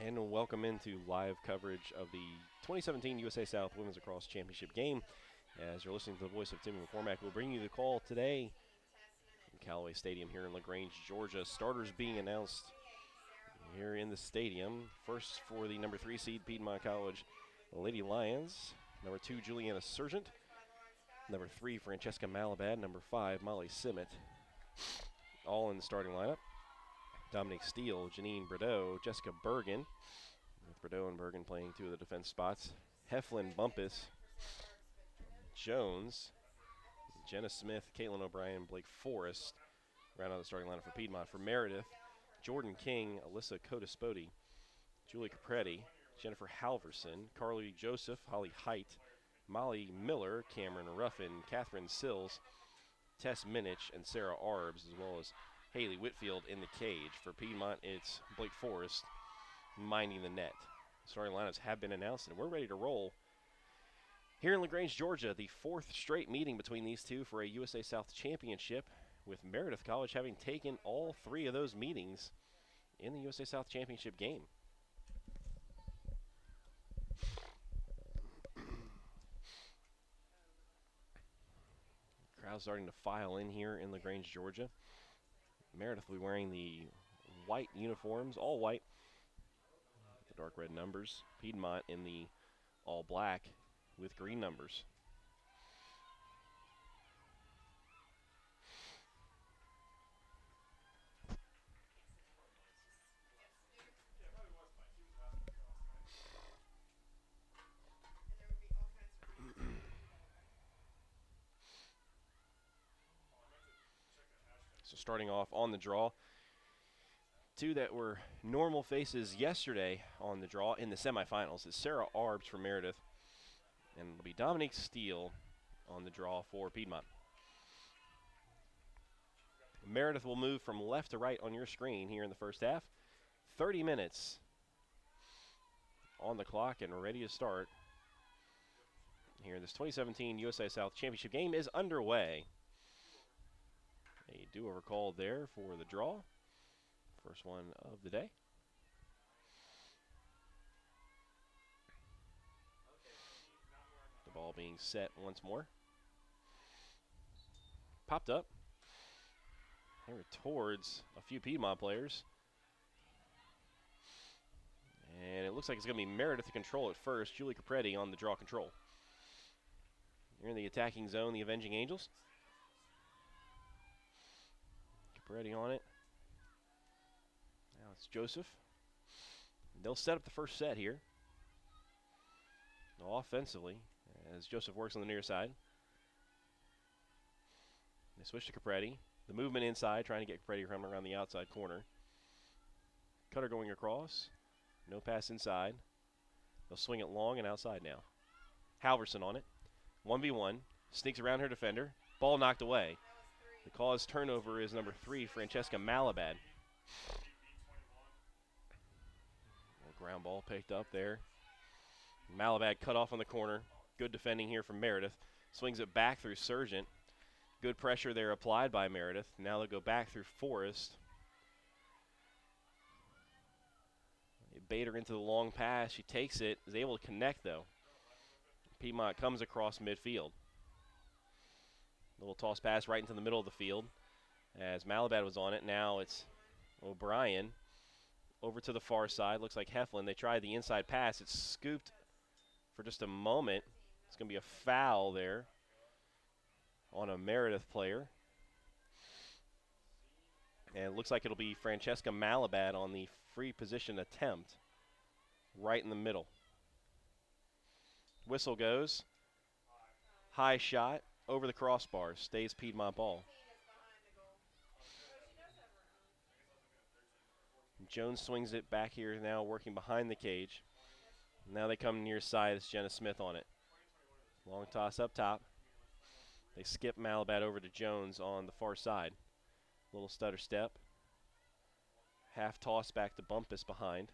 And welcome into live coverage of the 2017 USA South Women's Lacrosse Championship game. As you're listening to the voice of Timmy McCormack, we'll bring you the call today from Callaway Stadium here in LaGrange, Georgia. Starters being announced here in the stadium. First for the number 3 seed Piedmont College Lady Lions. Number 2, Juliana Sargent. Number 3, Francesca Malabad. Number 5, Molly Simmet. All in the starting lineup. Dominique Steele, Janine Bordeaux, Jessica Bergen, with Bordeaux and Bergen playing 2 of the defense spots. Heflin Bumpus, Jones, Jenna Smith, Caitlin O'Brien, Blake Forrest, round out the starting lineup for Piedmont. For Meredith, Jordan King, Alyssa Codispoti, Julie Capretti, Jennifer Halverson, Carly Joseph, Holly Height, Molly Miller, Cameron Ruffin, Catherine Sills, Tess Minich, and Sarah Arbs, as well as Haley Whitfield in the cage. For Piedmont, it's Blake Forrest minding the net. Starting lineups have been announced, and we're ready to roll. Here in LaGrange, Georgia, the 4th straight meeting between these two for a USA South Championship, with Meredith College having taken all 3 of those meetings in the USA South Championship game. Crowd starting to file in here in LaGrange, Georgia. Meredith will be wearing the white uniforms, all white, the dark red numbers. Piedmont in the all black with green numbers. So starting off on the draw, 2 that were normal faces yesterday on the draw in the semifinals is Sarah Arbs for Meredith, and it'll be Dominique Steele on the draw for Piedmont. Meredith will move from left to right on your screen here in the first half. 30 minutes on the clock and ready to start. Here, this 2017 USA South Championship game is underway. A do-over call there for the draw. First one of the day. The ball being set once more. Popped up. Here towards a few Piedmont players. And it looks like it's going to be Meredith to control it first. Julie Capretti on the draw control. Here in the attacking zone, the Avenging Angels. Capretti on it. Now it's Joseph. They'll set up the first set here. Offensively, as Joseph works on the near side. They switch to Capretti. The movement inside, trying to get Capretti around the outside corner. Cutter going across. No pass inside. They'll swing it long and outside now. Halverson on it. 1v1. Sneaks around her defender. Ball knocked away. The cause turnover is number 3, Francesca Malabad. Ground ball picked up there. Malabad cut off on the corner. Good defending here from Meredith. Swings it back through Sargent. Good pressure there applied by Meredith. Now they'll go back through Forrest. They bait her into the long pass. She takes it. Is able to connect, though. Piedmont comes across midfield. Little toss pass right into the middle of the field. As Malabad was on it, now it's O'Brien. Over to the far side. Looks like Heflin. They tried the inside pass. It's scooped for just a moment. It's going to be a foul there on a Meredith player. And it looks like it'll be Francesca Malabad on the free position attempt right in the middle. Whistle goes. High shot over the crossbar. Stays Piedmont ball. Jones swings it back here now, working behind the cage. Now they come near side. It's Jenna Smith on it. Long toss up top. They skip Malabad over to Jones on the far side. Little stutter step. Half toss back to Bumpus behind.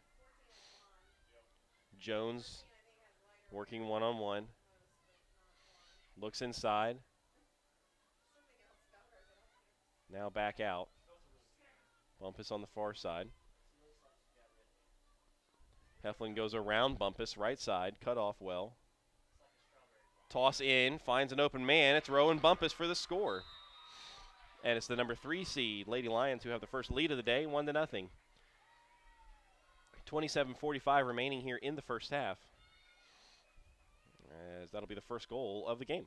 Jones working one-on-one. Looks inside. Now back out. Bumpus on the far side. Heflin goes around Bumpus, right side, cut off well. Toss in, finds an open man. It's Rowan Bumpus for the score. And it's the number 3 seed, Lady Lions, who have the first lead of the day, 1-0. 27:45 remaining here in the first half, as that'll be the first goal of the game.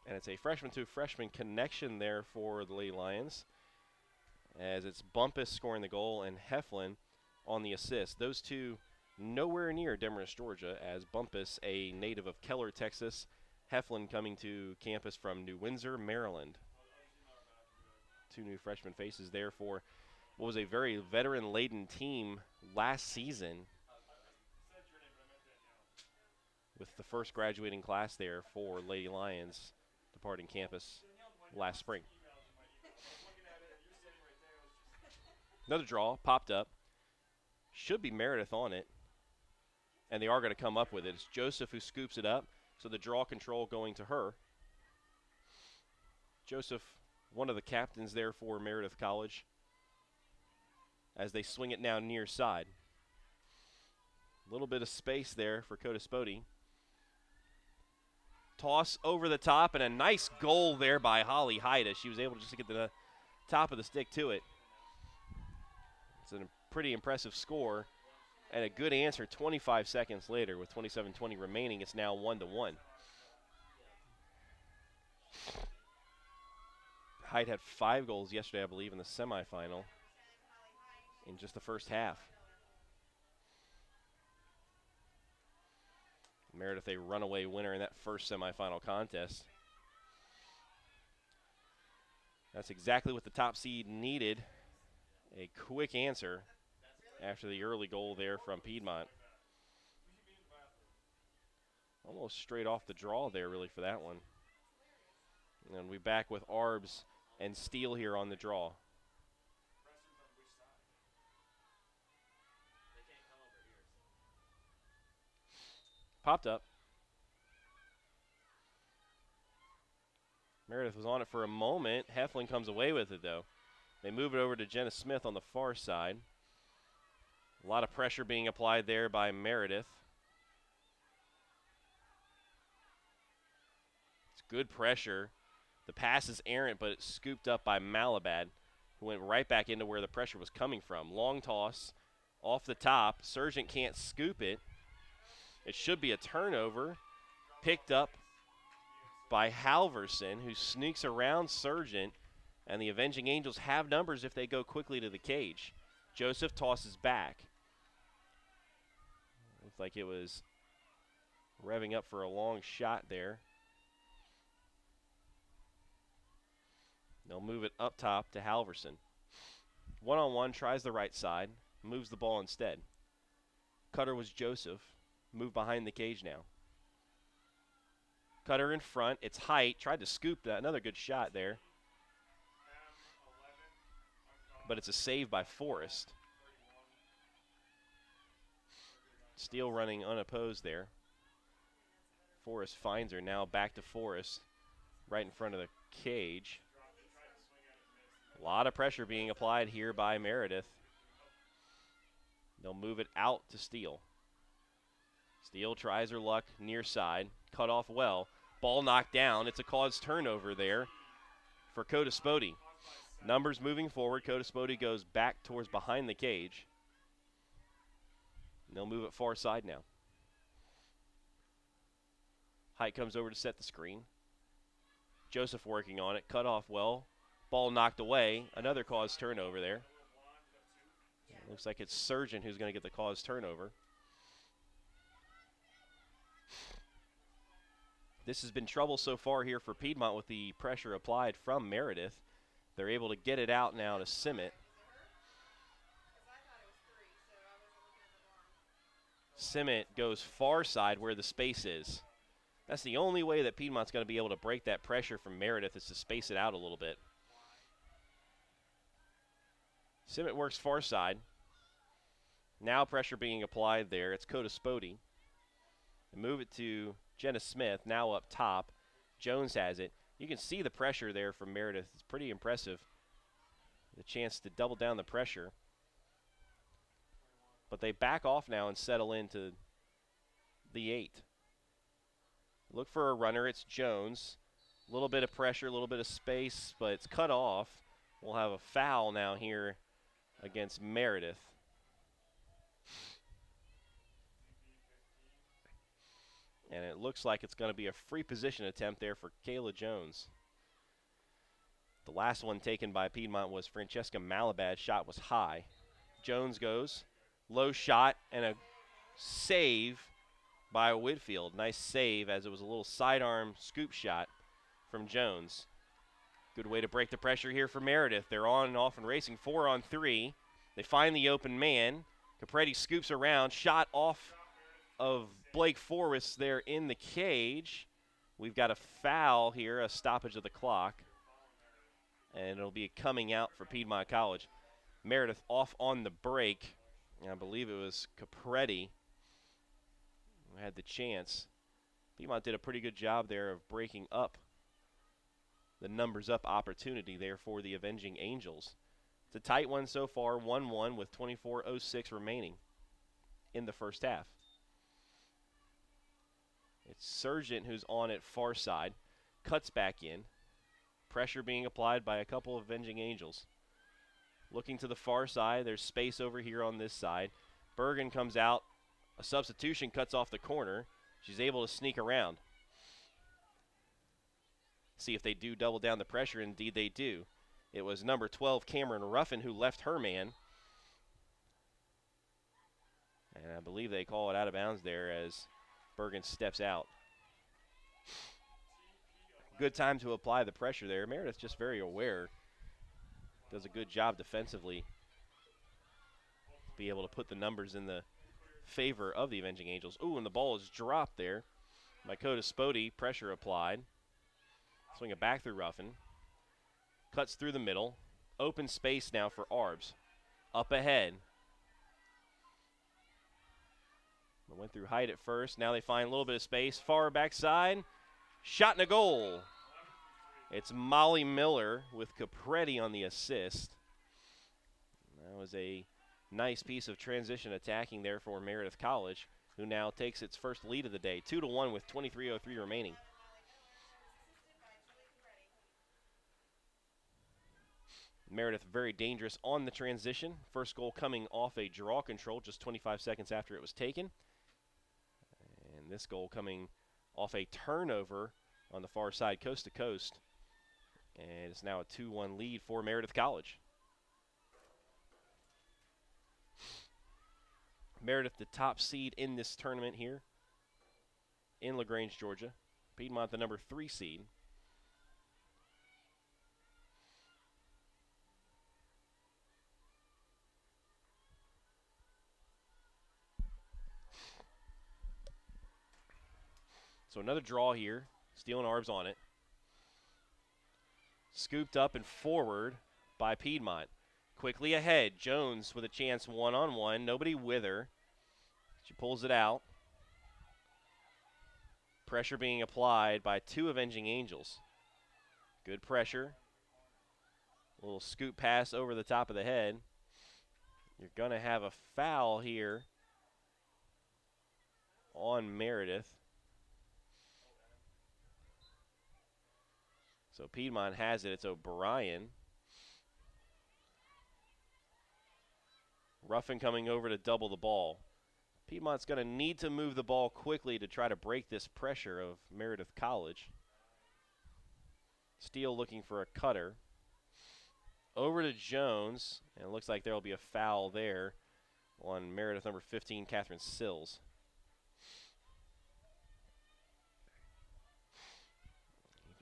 And it's a freshman to freshman connection there for the Lady Lions, as it's Bumpus scoring the goal and Heflin on the assist. Those two nowhere near Demorest, Georgia, as Bumpus, a native of Keller, Texas, Heflin coming to campus from New Windsor, Maryland. Two new freshman faces there for what was a very veteran-laden team last season, with the first graduating class there for Lady Lions departing campus last spring. Another draw popped up. Should be Meredith on it, and they are going to come up with it. It's Joseph who scoops it up, so the draw control going to her. Joseph, one of the captains there for Meredith College, as they swing it now near side. A little bit of space there for Cotaspoti. Toss over the top, and a nice goal there by Holly Haida. She was able just to get to the top of the stick to it. It's a pretty impressive score, and a good answer 25 seconds later with 27:20 remaining. It's now 1-1. Hyde had 5 goals yesterday, I believe, in the semifinal in just the first half. Meredith, a runaway winner in that first semifinal contest. That's exactly what the top seed needed. A quick answer after the early goal there from Piedmont. Almost straight off the draw there, really, for that one. And we're back with Arbs and Steele here on the draw. Popped up. Meredith was on it for a moment. Heflin comes away with it, though. They move it over to Jenna Smith on the far side. A lot of pressure being applied there by Meredith. It's good pressure. The pass is errant, but it's scooped up by Malabad, who went right back into where the pressure was coming from. Long toss off the top. Sargent can't scoop it. It should be a turnover. Picked up by Halverson, who sneaks around Sargent, and the Avenging Angels have numbers if they go quickly to the cage. Joseph tosses back. Looks like it was revving up for a long shot there. They'll move it up top to Halverson. One-on-one, tries the right side, moves the ball instead. Cutter was Joseph. Move behind the cage now. Cutter in front. It's Height. Tried to scoop that. Another good shot there. But it's a save by Forrest. Steele running unopposed there. Forrest finds her. Now back to Forrest. Right in front of the cage. A lot of pressure being applied here by Meredith. They'll move it out to Steele. Steele tries her luck near side. Cut off well. Ball knocked down. It's a caused turnover there for Cotaspoti. Numbers moving forward. Cotaspoti goes back towards behind the cage. And they'll move it far side now. Height comes over to set the screen. Joseph working on it. Cut off well. Ball knocked away. Another caused turnover there. Looks like it's Sargent who's going to get the caused turnover. This has been trouble so far here for Piedmont with the pressure applied from Meredith. They're able to get it out now to Simmet. Simmet goes far side where the space is. That's the only way that Piedmont's going to be able to break that pressure from Meredith, is to space it out a little bit. Simmet works far side. Now pressure being applied there. It's Cotaspoti. They move it to Jenna Smith, now up top. Jones has it. You can see the pressure there from Meredith. It's pretty impressive. The chance to double down the pressure. But they back off now and settle into the 8. Look for a runner. It's Jones. A little bit of pressure, a little bit of space, but it's cut off. We'll have a foul now here against Meredith. And it looks like it's going to be a free position attempt there for Kayla Jones. The last one taken by Piedmont was Francesca Malabad's shot was high. Jones goes, low shot, and a save by Whitfield. Nice save as it was a little sidearm scoop shot from Jones. Good way to break the pressure here for Meredith. They're on and off and racing 4-on-3. They find the open man. Capretti scoops around, shot off of Blake Forrest there in the cage. We've got a foul here, a stoppage of the clock. And it'll be coming out for Piedmont College. Meredith off on the break. I believe it was Capretti who had the chance. Piedmont did a pretty good job there of breaking up the numbers up opportunity there for the Avenging Angels. It's a tight one so far, 1-1 with 24:06 remaining in the first half. It's Sargent who's on it far side, cuts back in. Pressure being applied by a couple of Avenging Angels. Looking to the far side, there's space over here on this side. Bergen comes out, a substitution cuts off the corner. She's able to sneak around. See if they do double down the pressure. Indeed they do. It was number 12, Cameron Ruffin, who left her man. And I believe they call it out of bounds there as Bergen steps out. Good time to apply the pressure there. Meredith just very aware. Does a good job defensively. Be able to put the numbers in the favor of the Avenging Angels. Ooh, and the ball is dropped there by Coda Spody. Pressure applied. Swing it back through Ruffin. Cuts through the middle. Open space now for Arbs. Up ahead. They went through height at first. Now they find a little bit of space. Far backside. Shot and a goal. It's Molly Miller with Capretti on the assist. That was a nice piece of transition attacking there for Meredith College, who now takes its first lead of the day. 2-1 with 23:03 remaining. Meredith very dangerous on the transition. First goal coming off a draw control just 25 seconds after it was taken. And this goal coming off a turnover on the far side, coast to coast. And it's now a 2-1 lead for Meredith College. Meredith, the top seed in this tournament here in LaGrange, Georgia. Piedmont, the number 3 seed. So another draw here. Steele and Arbs on it. Scooped up and forward by Piedmont. Quickly ahead. Jones with a chance one-on-one. Nobody with her. She pulls it out. Pressure being applied by 2 Avenging Angels. Good pressure. A little scoop pass over the top of the head. You're going to have a foul here on Meredith. So Piedmont has it. It's O'Brien. Ruffin coming over to double the ball. Piedmont's going to need to move the ball quickly to try to break this pressure of Meredith College. Steele looking for a cutter. Over to Jones, and it looks like there will be a foul there on Meredith number 15, Catherine Sills.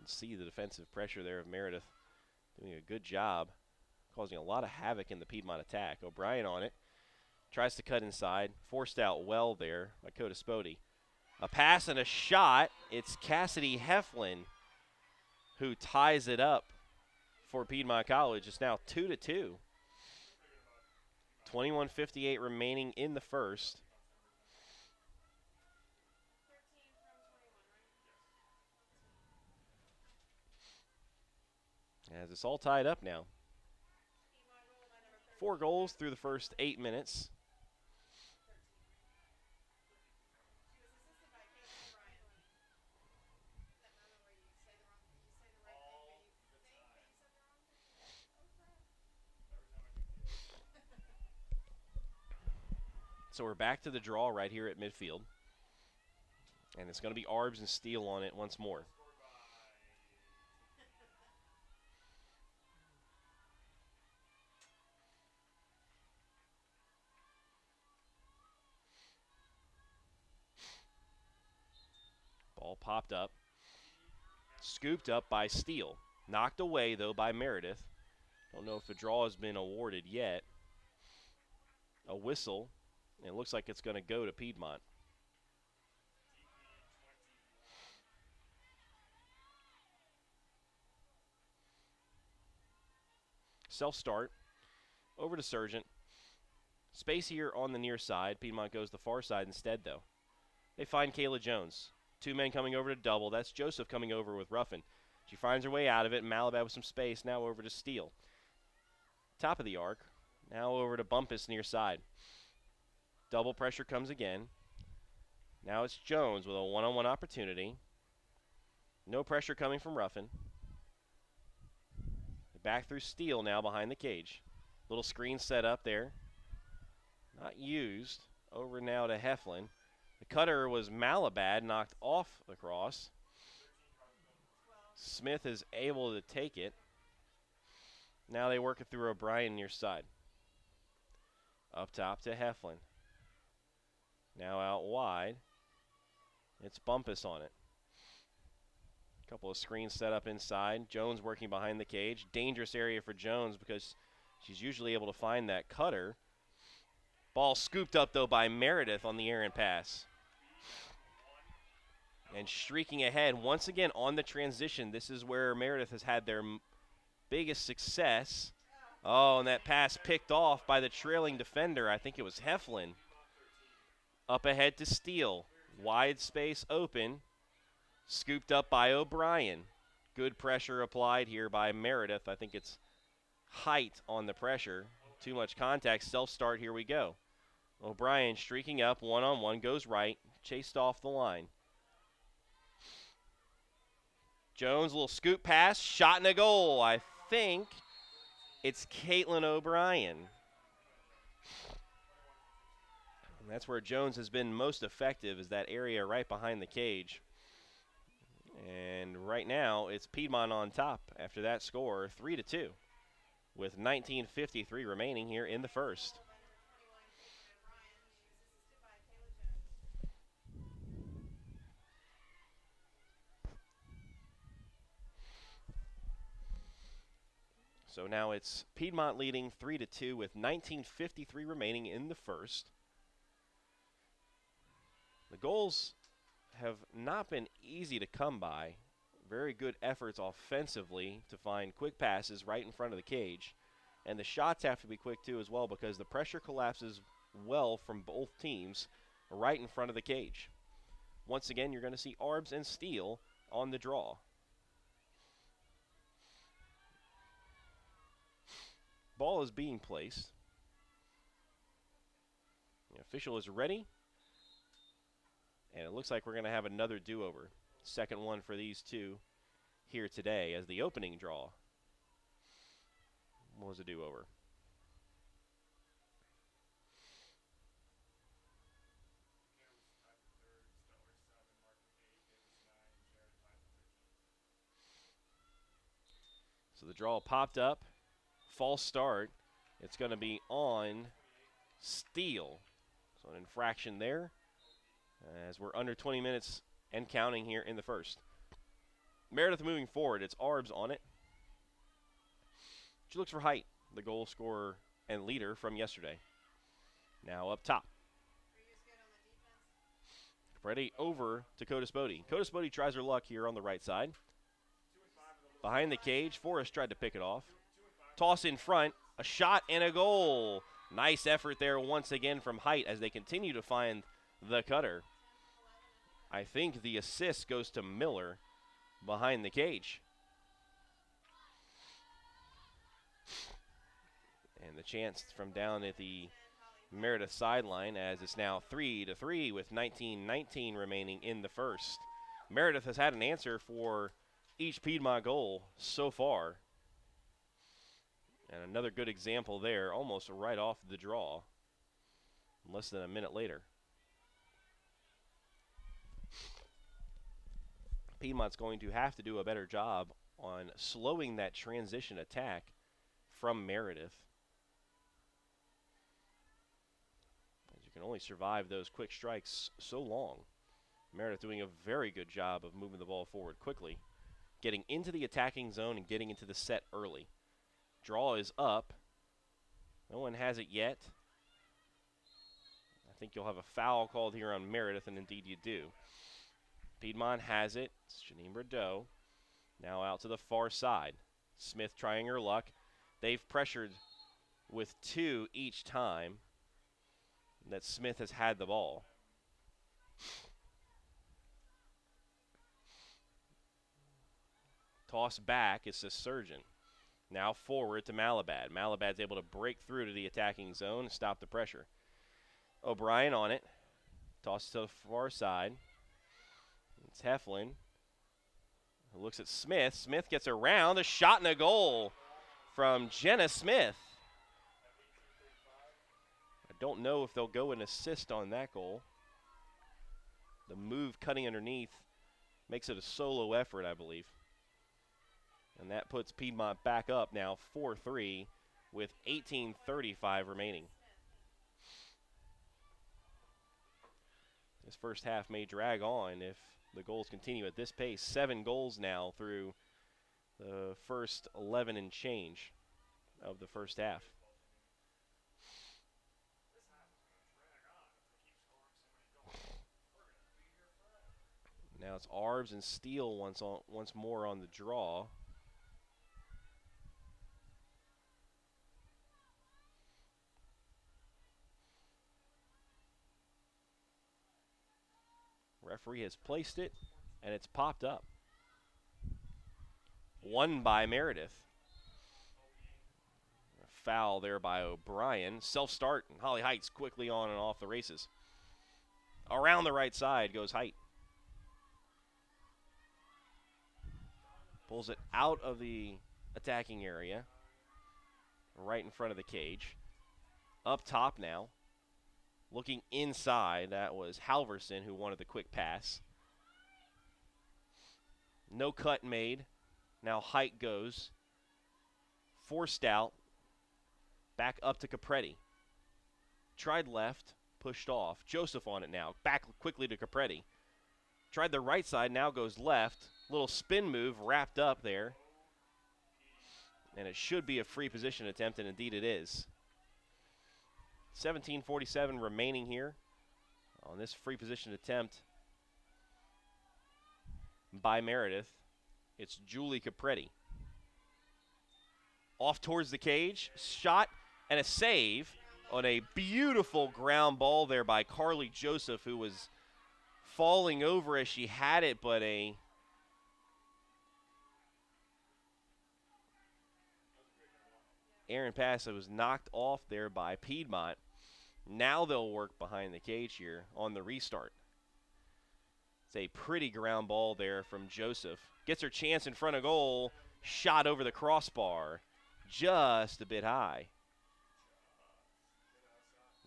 See the defensive pressure there of Meredith doing a good job, causing a lot of havoc in the Piedmont attack. O'Brien on it, tries to cut inside, forced out well there by Coda Spody. A pass and a shot. It's Cassidy Heflin who ties it up for Piedmont College. It's now 2-2. 21:58 remaining in the first. As it's all tied up now. 4 goals through the first 8 minutes. So we're back to the draw right here at midfield. And it's going to be Arbs and Steele on it once more. Ball popped up. Scooped up by Steele. Knocked away, though, by Meredith. Don't know if a draw has been awarded yet. A whistle. And it looks like it's going to go to Piedmont. Self-start. Over to Sargent. Space here on the near side. Piedmont goes the far side instead, though. They find Kayla Jones. 2 men coming over to double. That's Joseph coming over with Ruffin. She finds her way out of it. Malabat with some space. Now over to Steele. Top of the arc. Now over to Bumpus near side. Double pressure comes again. Now it's Jones with a one-on-one opportunity. No pressure coming from Ruffin. Back through Steele now behind the cage. Little screen set up there. Not used. Over now to Heflin. The cutter was Malabat, knocked off the cross. Smith is able to take it. Now they work it through O'Brien near side. Up top to Heflin. Now out wide. It's Bumpus on it. Couple of screens set up inside. Jones working behind the cage. Dangerous area for Jones because she's usually able to find that cutter. Ball scooped up, though, by Meredith on the errant pass. And streaking ahead once again on the transition. This is where Meredith has had their biggest success. Oh, and that pass picked off by the trailing defender. I think it was Heflin. Up ahead to Steele. Wide space open. Scooped up by O'Brien. Good pressure applied here by Meredith. I think it's height on the pressure. Too much contact. Self-start. Here we go. O'Brien streaking up. One-on-one. Goes right. Chased off the line. Jones, a little scoop pass. Shot and a goal. I think it's Caitlin O'Brien. And that's where Jones has been most effective, is that area right behind the cage. And right now, it's Piedmont on top after that score, 3-2, with 19:53 remaining here in the first. So now it's Piedmont leading 3-2 with 19:53 remaining in the first. The goals have not been easy to come by. Very good efforts offensively to find quick passes right in front of the cage. And the shots have to be quick too as well, because the pressure collapses well from both teams right in front of the cage. Once again, you're going to see Arbs and Steele on the draw. Ball is being placed. The official is ready. And it looks like we're going to have another do-over. Second one for these two here today, as the opening draw was a do-over. So the draw popped up. False start. It's going to be on Steele. So an infraction there, as we're under 20 minutes and counting here in the first. Meredith moving forward. It's Arbs on it. She looks for height, the goal scorer and leader from yesterday. Now up top. Ready over to Coda Spody. Coda Spody tries her luck here on the right side. Behind the cage, Forrest tried to pick it off. Toss in front, a shot and a goal. Nice effort there once again from height as they continue to find the cutter. I think the assist goes to Miller behind the cage. And the chance from down at the Meredith sideline, as it's now 3-3 with 19:19 remaining in the first. Meredith has had an answer for each Piedmont goal so far. And another good example there, almost right off the draw, less than a minute later. Piedmont's going to have to do a better job on slowing that transition attack from Meredith. As you can only survive those quick strikes so long. Meredith doing a very good job of moving the ball forward quickly, getting into the attacking zone and getting into the set early. Draw is up. No one has it yet. I think you'll have a foul called here on Meredith, and indeed you do. Piedmont has it. It's Janine Bordeaux. Now out to the far side. Smith trying her luck. They've pressured with 2 each time that Smith has had the ball. Toss back, it's the Surgeon. Now forward to Malabad. Malabad's able to break through to the attacking zone and stop the pressure. O'Brien on it. Toss to the far side. It's Heflin, who looks at Smith. Smith gets around. A shot and a goal from Jenna Smith. I don't know if they'll go and assist on that goal. The move cutting underneath makes it a solo effort, I believe. And that puts Piedmont back up now 4-3 with 18:35 remaining. This first half may drag on if the goals continue at this pace. 7 goals now through the first 11 and change of the first half. Now it's Arbs and Steele once more on the draw. Referee has placed it, and it's popped up. Won by Meredith. A foul there by O'Brien. Self-start, and Holly Heights quickly on and off the races. Around the right side goes Height. Pulls it out of the attacking area, right in front of the cage. Up top now. Looking inside, that was Halverson who wanted the quick pass. No cut made. Now Height goes. Forced out. Back up to Capretti. Tried left, pushed off. Joseph on it now. Back quickly to Capretti. Tried the right side, now goes left. Little spin move wrapped up there. And it should be a free position attempt, and indeed it is. 17:47 remaining here on this free position attempt by Meredith. It's Julie Capretti. Off towards the cage, shot and a save on a beautiful ground ball there by Carly Joseph, who was falling over as she had it, but a errant pass that was knocked off there by Piedmont. Now they'll work behind the cage here on the restart. It's a pretty ground ball there from Joseph. Gets her chance in front of goal. Shot over the crossbar. Just a bit high.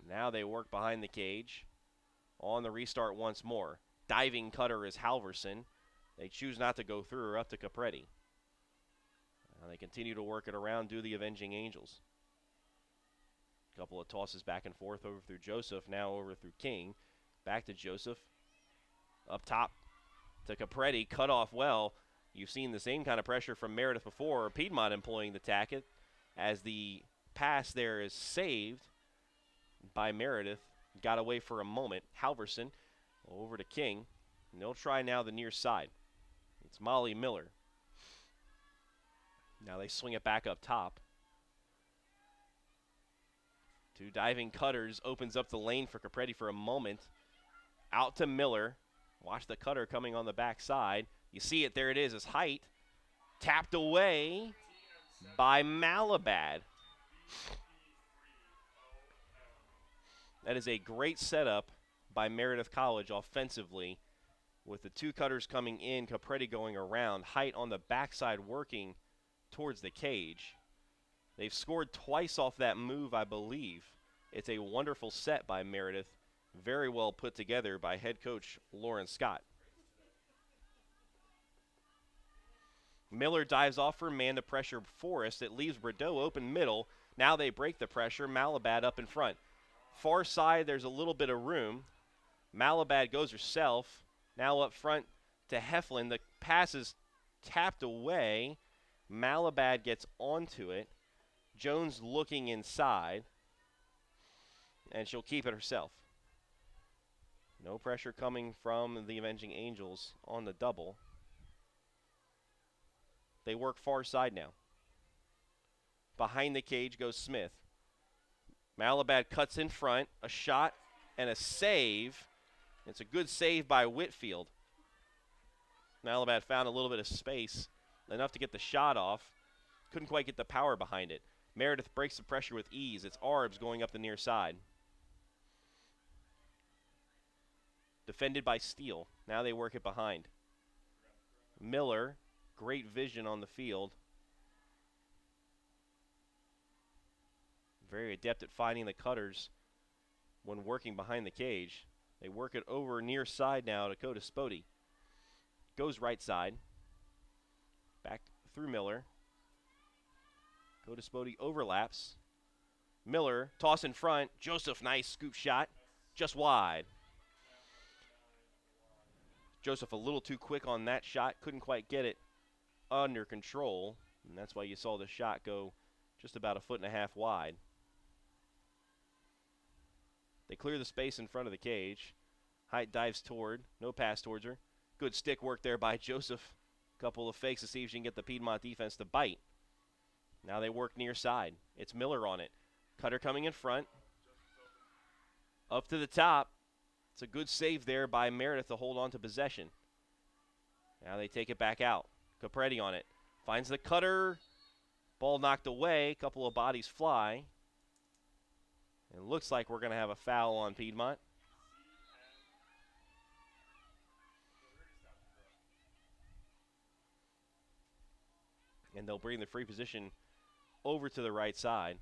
Now they work behind the cage. On the restart once more. Diving cutter is Halverson. They choose not to go through or up to Capretti. They continue to work it around, do the Avenging Angels. Couple of tosses back and forth over through Joseph, now over through King. Back to Joseph. Up top to Capretti, cut off well. You've seen the same kind of pressure from Meredith before. Piedmont employing the tacket as the pass there is saved by Meredith. Got away for a moment. Halverson over to King. And they'll try now the near side. It's Molly Miller. Now they swing it back up top. 2 diving cutters opens up the lane for Capretti for a moment. Out to Miller. Watch the cutter coming on the backside. You see it, there it is, it's Height. Tapped away. by Malabad. That is a great setup by Meredith College offensively, with the two cutters coming in, Capretti going around, Height on the backside working towards the cage. They've scored twice off that move, I believe. It's a wonderful set by Meredith, very well put together by head coach Lauren Scott. Miller dives off for man to pressure Forrest. It leaves Bordeaux open middle. Now they break the pressure. Malabad up in front. Far side, there's a little bit of room. Malabad goes herself. Now up front to Heflin. The pass is tapped away. Malabad gets onto it. Jones looking inside. And she'll keep it herself. No pressure coming from the Avenging Angels on the double. They work far side now. Behind the cage goes Smith. Malabad cuts in front. A shot and a save. It's a good save by Whitfield. Malabad found a little bit of space, enough to get the shot off. Couldn't quite get the power behind it. Meredith breaks the pressure with ease. It's Arbs going up the near side. Defended by Steele. Now they work it behind. Miller, great vision on the field. Very adept at finding the cutters when working behind the cage. They work it over near side now to Coda Spody. Goes right side. Back through Miller. Coda Spody overlaps. Miller, toss in front. Joseph, nice scoop shot. Just wide. Joseph a little too quick on that shot. Couldn't quite get it under control. And that's why you saw the shot go just about 1.5 feet wide. They clear the space in front of the cage. Height dives toward. No pass towards her. Good stick work there by Joseph. Couple of fakes to see if she can get the Piedmont defense to bite. Now they work near side. It's Miller on it. Cutter coming in front. Up to the top. It's a good save there by Meredith to hold on to possession. Now they take it back out. Capretti on it. Finds the cutter. Ball knocked away. Couple of bodies fly. It looks like we're going to have a foul on Piedmont. And they'll bring the free position over to the right side.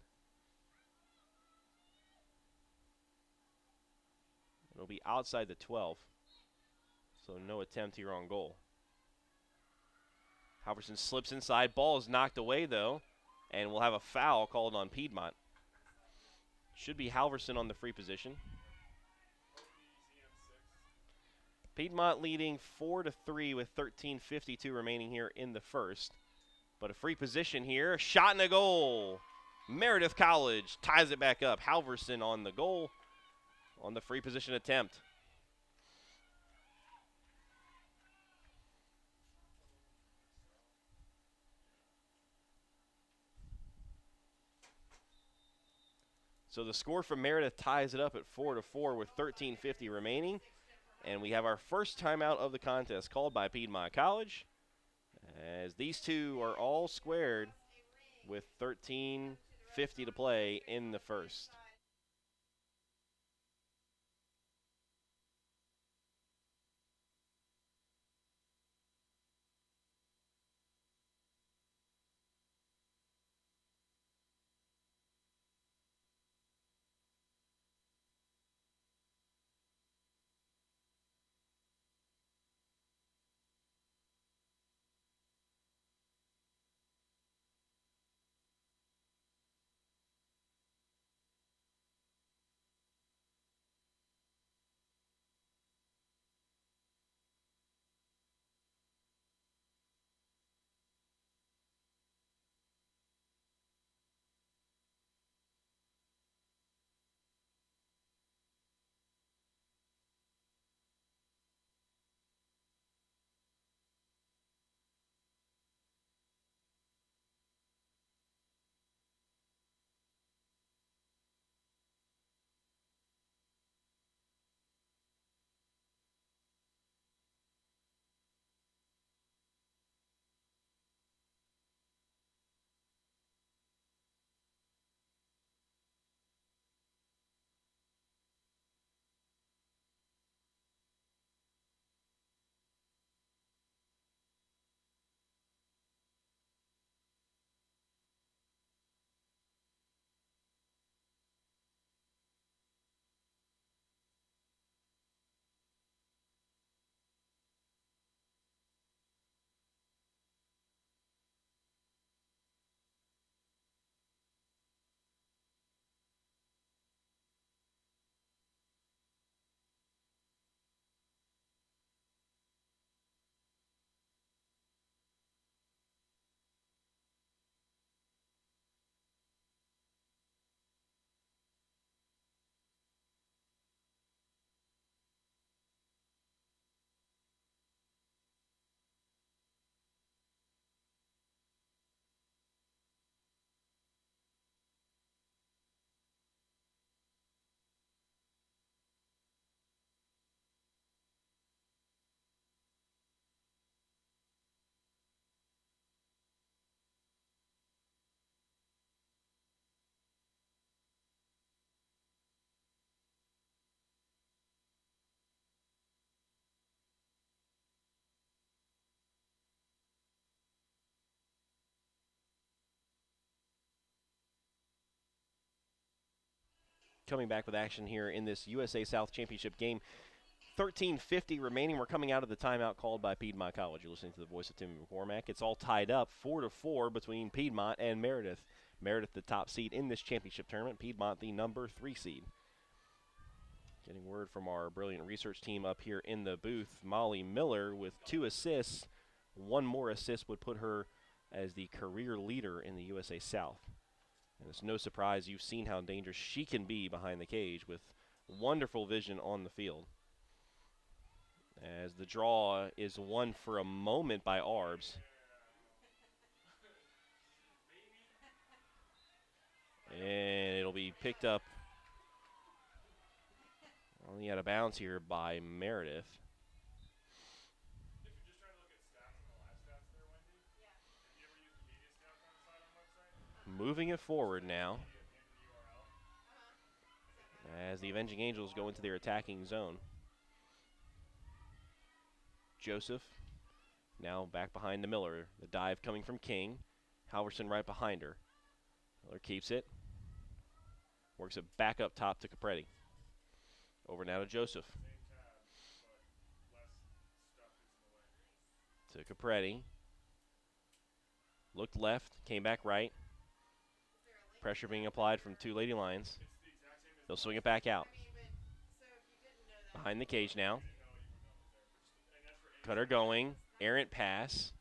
It'll be outside the 12. So no attempt here on goal. Halverson slips inside. Ball is knocked away, though. And we'll have a foul called on Piedmont. Should be Halverson on the free position. Piedmont leading 4-3 with 13:52 remaining here in the first. But a free position here. A shot and a goal. Meredith College ties it back up. Halverson on the goal on the free position attempt. So the score from Meredith ties it up at 4-4 with 13:50 remaining. And we have our first timeout of the contest called by Piedmont College, as these two are all squared with 13:50 to play in the first. coming back with action here in this USA South Championship game. 13:50 remaining. We're coming out of the timeout called by Piedmont College. You're listening to the voice of Timmy McCormack. It's all tied up 4-4 between Piedmont and Meredith. Meredith the top seed in this championship tournament. Piedmont the number 3 seed. Getting word from our brilliant research team up here in the booth. Molly Miller with 2 assists. One more assist would put her as the career leader in the USA South. And it's no surprise you've seen how dangerous she can be behind the cage with wonderful vision on the field. As the draw is won for a moment by Arbs. And it'll be picked up only out of bounds here by Meredith. Moving it forward now as the Avenging Angels go into their attacking zone. Joseph now back behind the Miller. The dive coming from King. Halverson right behind her. Miller keeps it. Works it back up top to Capretti. Over now to Joseph. To Capretti. Looked left, came back right. Pressure being applied from 2 Lady Lions. They'll swing it back out. Behind the cage now. Cutter going. Errant pass.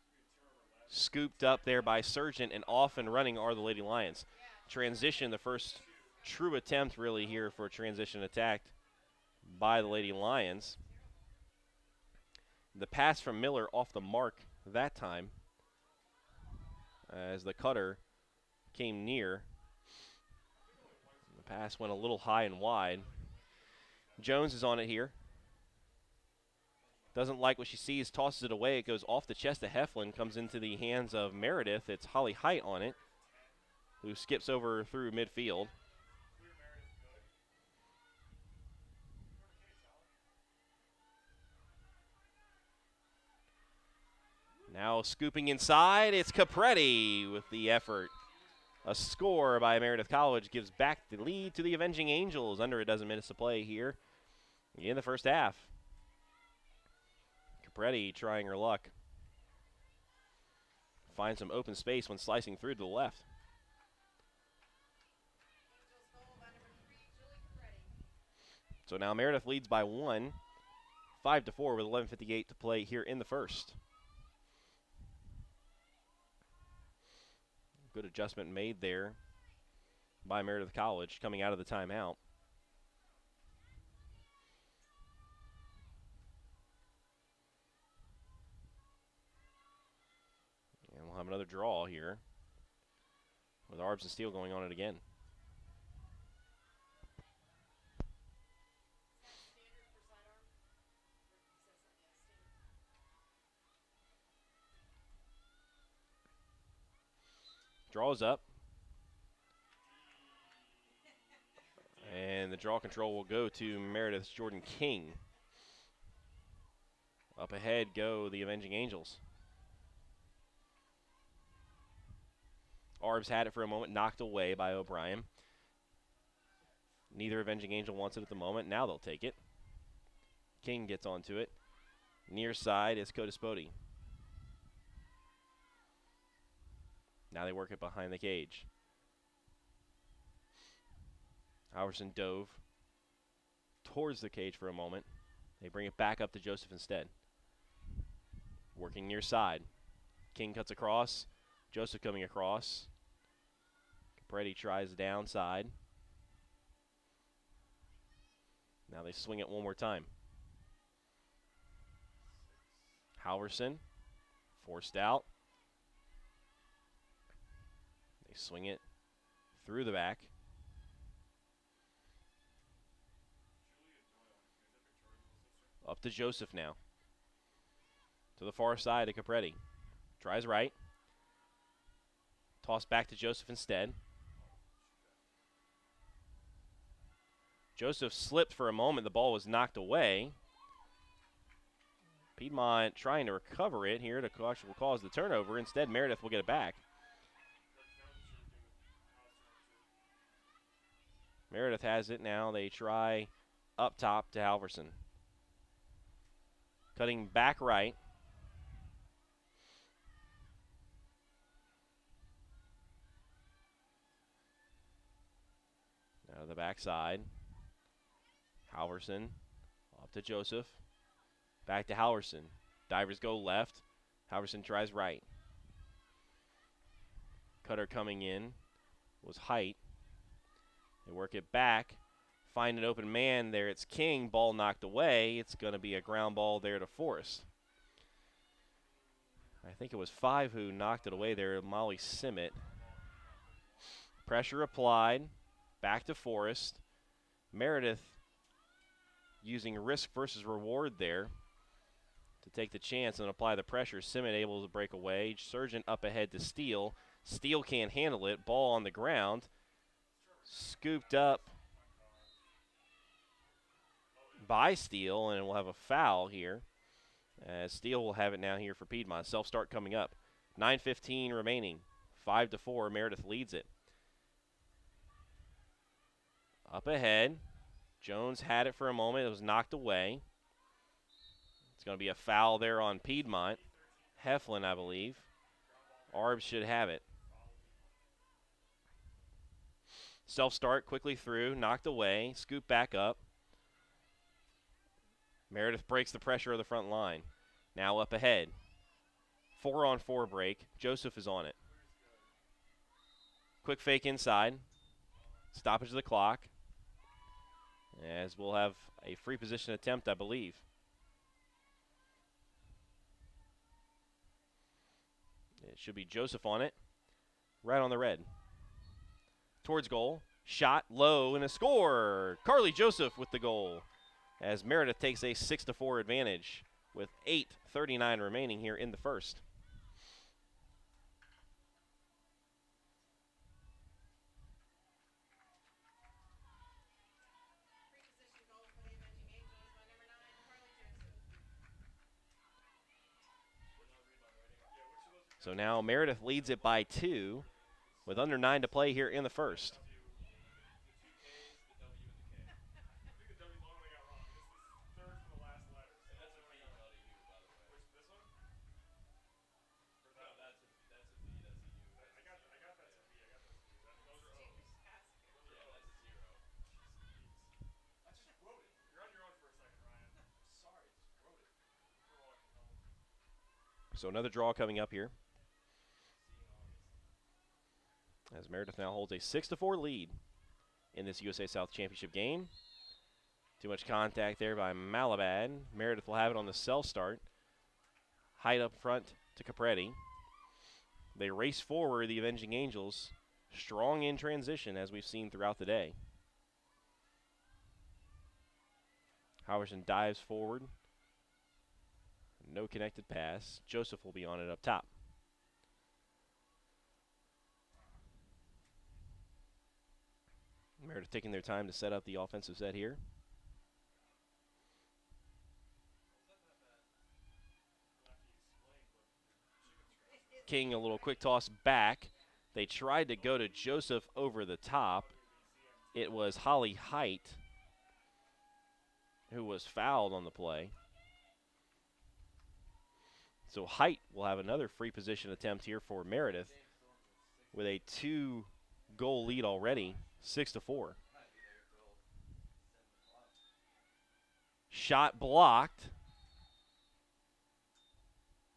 Scooped up there by Sargent, and off and running are the Lady Lions. Transition, the first true attempt really here for a transition attack by the Lady Lions. The pass from Miller off the mark that time as the cutter came near. The pass went a little high and wide. Jones is on it here. Doesn't like what she sees, tosses it away. It goes off the chest of Heflin, comes into the hands of Meredith. It's Holly Height on it, who skips over through midfield. Now scooping inside, it's Capretti with the effort. A score by Meredith College gives back the lead to the Avenging Angels. Under a dozen minutes to play here in the first half. Capretti trying her luck. Finds some open space when slicing through to the left. So now Meredith leads by 1, 5-4 with 11:58 to play here in the first. Good adjustment made there by Meredith College coming out of the timeout. And we'll have another draw here with Arbs and Steele going on it again. Draws up. And the draw control will go to Meredith's Jordan King. Up ahead go the Avenging Angels. Arbs had it for a moment, knocked away by O'Brien. Neither Avenging Angel wants it at the moment. Now they'll take it. King gets onto it. Near side is Codispoti. Now they work it behind the cage. Halverson dove towards the cage for a moment. They bring it back up to Joseph instead. Working near side. King cuts across. Joseph coming across. Capretti tries the downside. Now they swing it one more time. Halverson forced out. They swing it through the back. Up to Joseph now. To the far side of Capretti. Tries right. Toss back to Joseph instead. Joseph slipped for a moment. The ball was knocked away. Piedmont trying to recover it here to cause the turnover. Instead, Meredith will get it back. Meredith has it now. They try up top to Halverson. Cutting back right. Now to the backside. Halverson up to Joseph. Back to Halverson. Divers go left. Halverson tries right. Cutter coming in was Height. They work it back. Find an open man there. It's King. Ball knocked away. It's going to be a ground ball there to Forrest. I think it was 5 who knocked it away there. Molly Simmet. Pressure applied. Back to Forrest. Meredith using risk versus reward there to take the chance and apply the pressure. Simmet able to break away. Surgeon up ahead to Steele. Steele can't handle it. Ball on the ground. Scooped up by Steele, and we'll have a foul here. As Steele will have it now here for Piedmont. Self-start coming up. 9:15 remaining. 5-4. Meredith leads it. Up ahead. Jones had it for a moment. It was knocked away. It's going to be a foul there on Piedmont. Heflin, I believe. Arbs should have it. Self-start quickly through. Knocked away. Scoop back up. Meredith breaks the pressure of the front line. Now up ahead. 4-on-4 break. Joseph is on it. Quick fake inside. Stoppage of the clock. As we'll have a free position attempt, I believe. It should be Joseph on it. Right on the red. Towards goal. Shot low and a score. Carly Joseph with the goal. As Meredith takes a 6-4 advantage with 8:39 remaining here in the first. So now Meredith leads it by 2 with under 9 to play here in the first. So another draw coming up here. As Meredith now holds a 6-4 lead in this USA South Championship game. Too much contact there by Malabad. Meredith will have it on the self-start. Height up front to Capretti. They race forward, the Avenging Angels. Strong in transition, as we've seen throughout the day. Howerson dives forward. No connected pass. Joseph will be on it up top. Meredith taking their time to set up the offensive set here. King, a little quick toss back. They tried to go to Joseph over the top. It was Holly Height who was fouled on the play. So Height will have another free position attempt here for Meredith with a 2-goal lead already, 6-4. Shot blocked.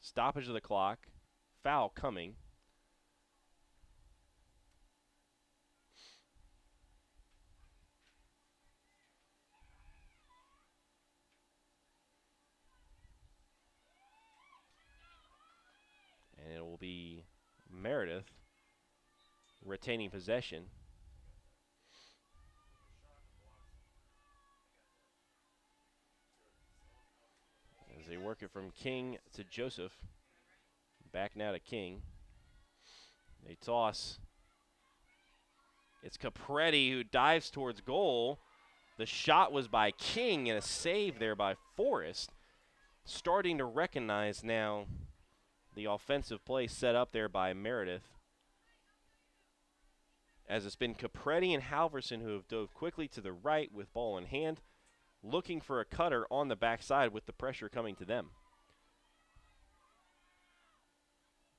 Stoppage of the clock. Foul coming. And it will be Meredith retaining possession. As they work it from King to Joseph. Back now to King. They toss. It's Capretti who dives towards goal. The shot was by King and a save there by Forrest. Starting to recognize now the offensive play set up there by Meredith. as it's been Capretti and Halverson who have dove quickly to the right with ball in hand, looking for a cutter on the backside with the pressure coming to them.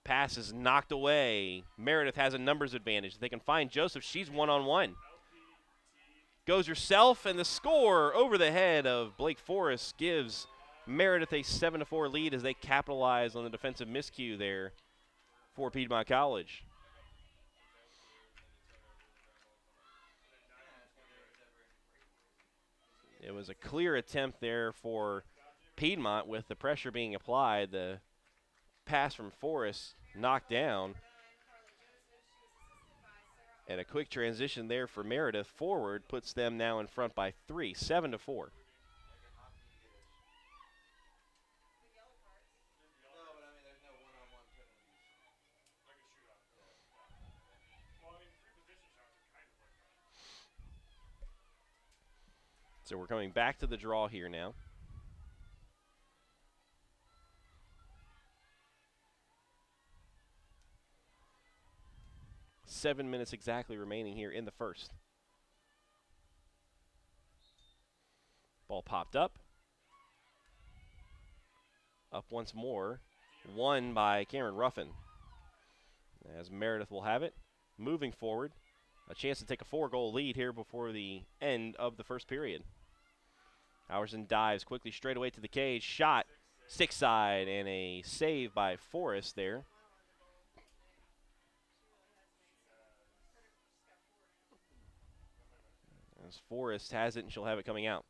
Pass is knocked away. Meredith has a numbers advantage. They can find Joseph. She's one-on-one. Goes herself, and the score over the head of Blake Forrest gives Meredith a 7-4 lead as they capitalize on the defensive miscue there for Piedmont College. It was a clear attempt there for Piedmont with the pressure being applied. The pass from Forrest knocked down. And a quick transition there for Meredith forward puts them now in front by 3, 7-4. So we're coming back to the draw here now. Seven minutes exactly remaining here in the first. Ball popped up. Up once more. Won by Cameron Ruffin. As Meredith will have it. Moving forward. A chance to take a 4-goal lead here before the end of the first period. Howerson dives quickly straight away to the cage. Shot. Stick side and a save by Forrest there. As Forrest has it, and she'll have it coming out.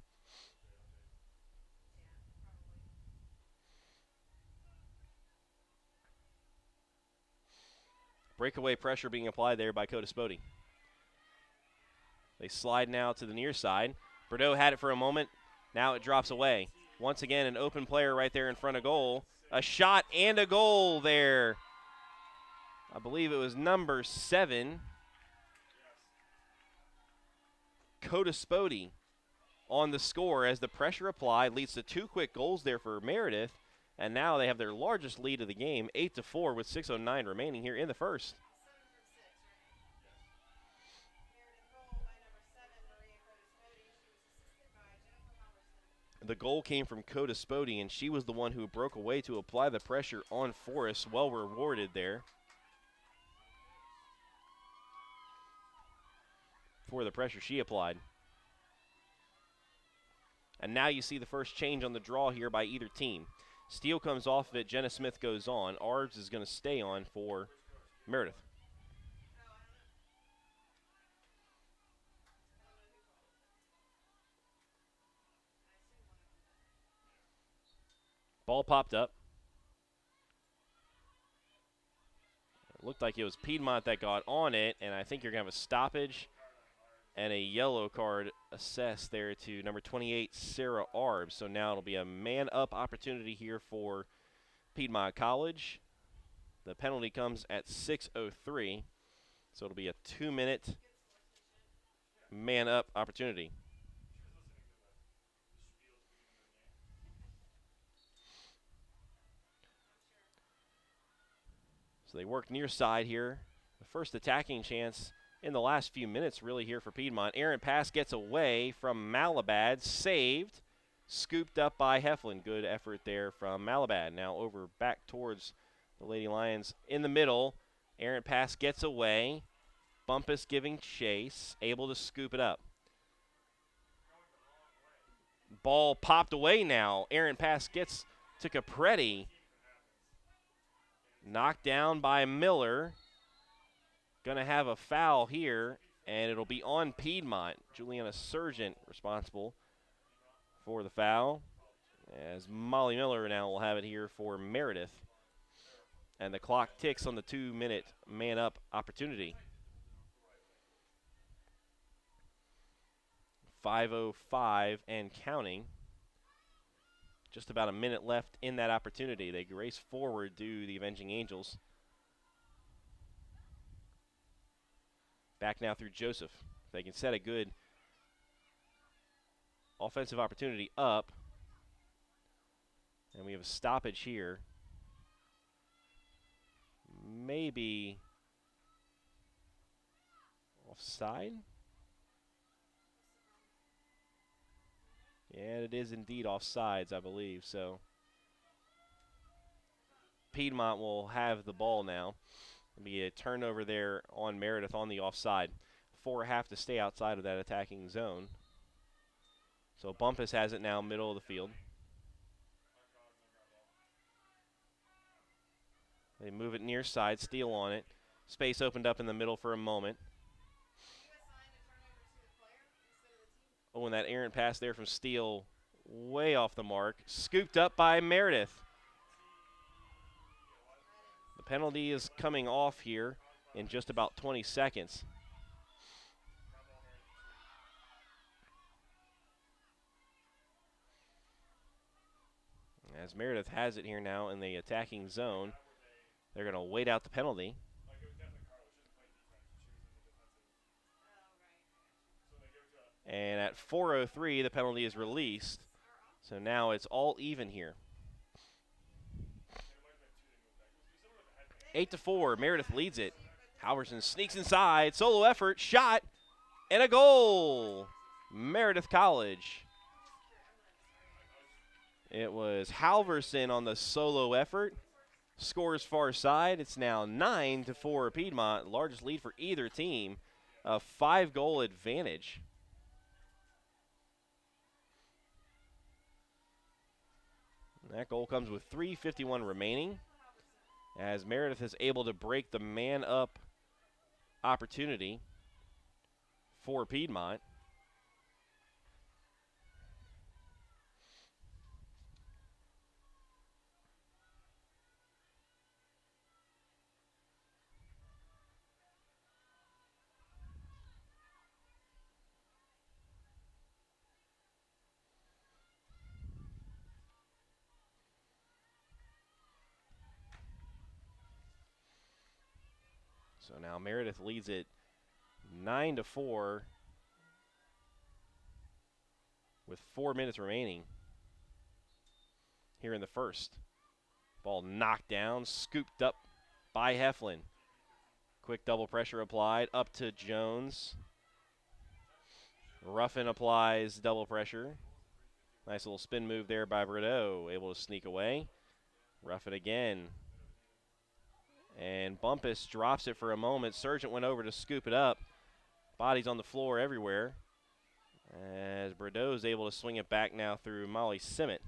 Breakaway pressure being applied there by Codispoti. They slide now to the near side. Bordeaux had it for a moment. Now it drops away. Once again, an open player right there in front of goal. A shot and a goal there. I believe it was number 7. Codispoti on the score as the pressure applied leads to 2 quick goals there for Meredith. And now they have their largest lead of the game, 8-4 with 6:09 remaining here in the first. The goal came from Codispoti, and she was the one who broke away to apply the pressure on Forrest. Well rewarded there for the pressure she applied. And now you see the first change on the draw here by either team. Steele comes off of it. Jenna Smith goes on. Arbs is going to stay on for Meredith. Ball popped up. It looked like it was Piedmont that got on it, and I think you're going to have a stoppage and a yellow card assessed there to number 28, Sarah Arbs. So now it'll be a man-up opportunity here for Piedmont College. The penalty comes at 6:03, so it'll be a 2-minute man-up opportunity. So they work near side here. The first attacking chance in the last few minutes really here for Piedmont. Errant pass gets away from Malabad, saved, scooped up by Heflin. Good effort there from Malabad. Now over back towards the Lady Lions in the middle. Errant pass gets away. Bumpus giving chase, able to scoop it up. Ball popped away now. Errant pass gets to Capretti. Knocked down by Miller. Going to have a foul here, and it'll be on Piedmont. Juliana Sargent responsible for the foul, as Molly Miller now will have it here for Meredith. And the clock ticks on the 2-minute man-up opportunity. 5:05 and counting. Just about a minute left in that opportunity. They race forward to the Avenging Angels. Back now through Joseph. They can set a good offensive opportunity up. And we have a stoppage here. Maybe Offside? Yeah, it is indeed offsides, I believe. So Piedmont will have the ball now. It'll be a turnover there on Meredith on the offside. 4 have to stay outside of that attacking zone. So Bumpus has it now, middle of the field. They move it near side, Steele on it. Space opened up in the middle for a moment. Oh, and that errant pass there from Steele, way off the mark. Scooped up by Meredith. The penalty is coming off here in just about 20 seconds. As Meredith has it here now in the attacking zone, they're going to wait out the penalty. And at 4:03, the penalty is released. So now it's all even here. 8-4, Meredith leads it. Halverson sneaks inside, solo effort, shot, and a goal. Meredith College. It was Halverson on the solo effort. Scores far side. It's now 9-4 Piedmont. Largest lead for either team. A 5-goal advantage. And that goal comes with 3:51 remaining, as Meredith is able to break the man-up opportunity for Piedmont. So now Meredith leads it 9-4 with 4 minutes remaining here in the first. Ball knocked down, scooped up by Heflin. Quick double pressure applied, up to Jones. Ruffin applies double pressure. Nice little spin move there by Bordeaux, able to sneak away. Ruffin again. And Bumpus drops it for a moment. Sargent went over to scoop it up. Bodies on the floor everywhere, as Bordeaux is able to swing it back now through Molly Simmet.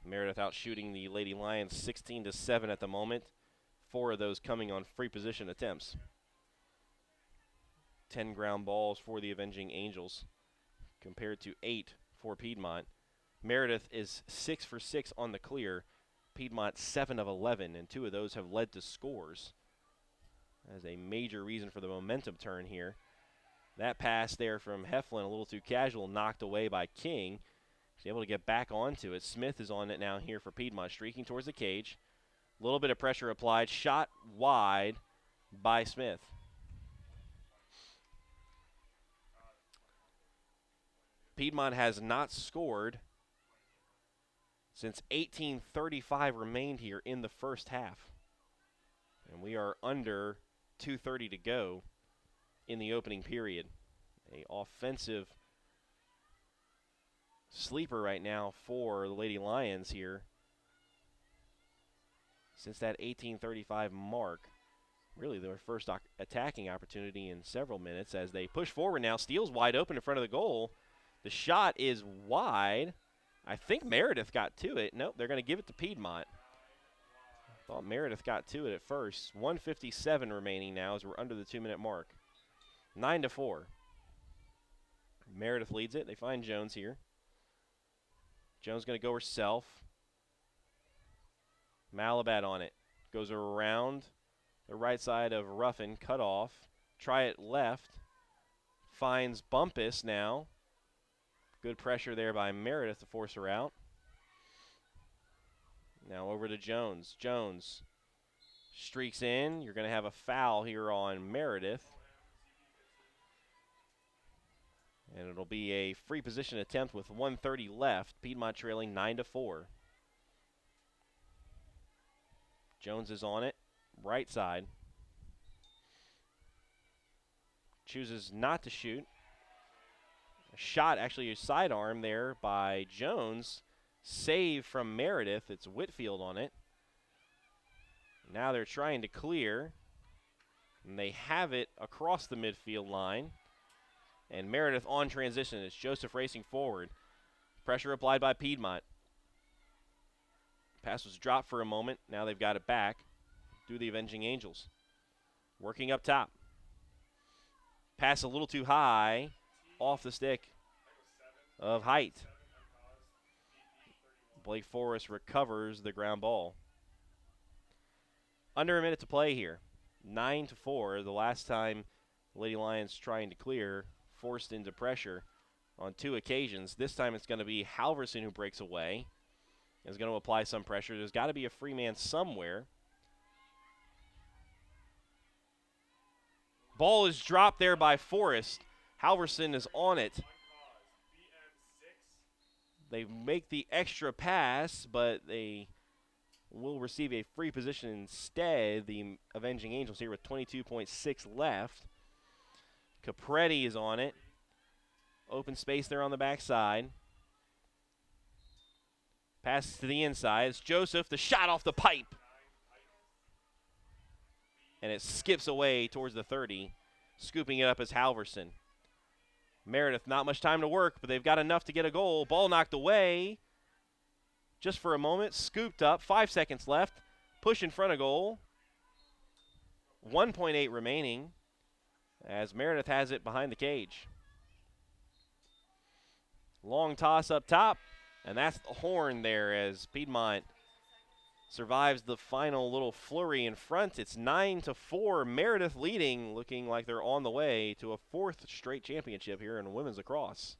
Meredith out shooting the Lady Lions 16-7 at the moment. 4 of those coming on free position attempts. 10 ground balls for the Avenging Angels compared to 8 for Piedmont. Meredith is 6 for 6 on the clear. Piedmont 7 of 11, and 2 of those have led to scores. As a major reason for the momentum turn here. That pass there from Heflin, a little too casual, knocked away by King. He's able to get back onto it. Smith is on it now here for Piedmont, streaking towards the cage. A little bit of pressure applied. Shot wide by Smith. Piedmont has not scored since 18:35 remained here in the first half. And we are under 2:30 to go in the opening period. A offensive sleeper right now for the Lady Lions here. Since that 18:35 mark, really their first attacking opportunity in several minutes as they push forward now. Steele's wide open in front of the goal. The shot is wide. I think Meredith got to it. Nope, they're going to give it to Piedmont. Thought Meredith got to it at first. 1:57 remaining now as we're under the 2-minute mark. 9-4. Meredith leads it. They find Jones here. Jones going to go herself. Malabat on it. Goes around the right side of Ruffin. Cut off. Try it left. Finds Bumpus now. Good pressure there by Meredith to force her out. Now over to Jones. Jones streaks in. You're going to have a foul here on Meredith. And it'll be a free position attempt with 1:30 left. Piedmont trailing 9-4. Jones is on it, right side. Chooses not to shoot. A shot, actually a sidearm there by Jones. Save from Meredith. It's Whitfield on it. Now they're trying to clear. And they have it across the midfield line. And Meredith on transition. It's Joseph racing forward. Pressure applied by Piedmont. Pass was dropped for a moment. Now they've got it back through the Avenging Angels. Working up top. Pass a little too high. Off the stick of Height. Blake Forrest recovers the ground ball. Under a minute to play here. 9-4. The last time Lady Lions trying to clear, forced into pressure on 2 occasions. This time it's going to be Halverson who breaks away. Is going to apply some pressure. There's got to be a free man somewhere. Ball is dropped there by Forrest. Halverson is on it. They make the extra pass, but they will receive a free position instead. The Avenging Angels here with 22.6 left. Capretti is on it. Open space there on the backside. Passes to the inside. It's Joseph. The shot off the pipe. And it skips away towards the 30. Scooping it up as Halverson. Meredith, not much time to work, but they've got enough to get a goal. Ball knocked away just for a moment. Scooped up. 5 seconds left. Push in front of goal. 1.8 remaining as Meredith has it behind the cage. Long toss up top, and that's the horn there as Piedmont survives the final little flurry in front. It's 9-4. Meredith leading, looking like they're on the way to a 4th straight championship here in women's lacrosse.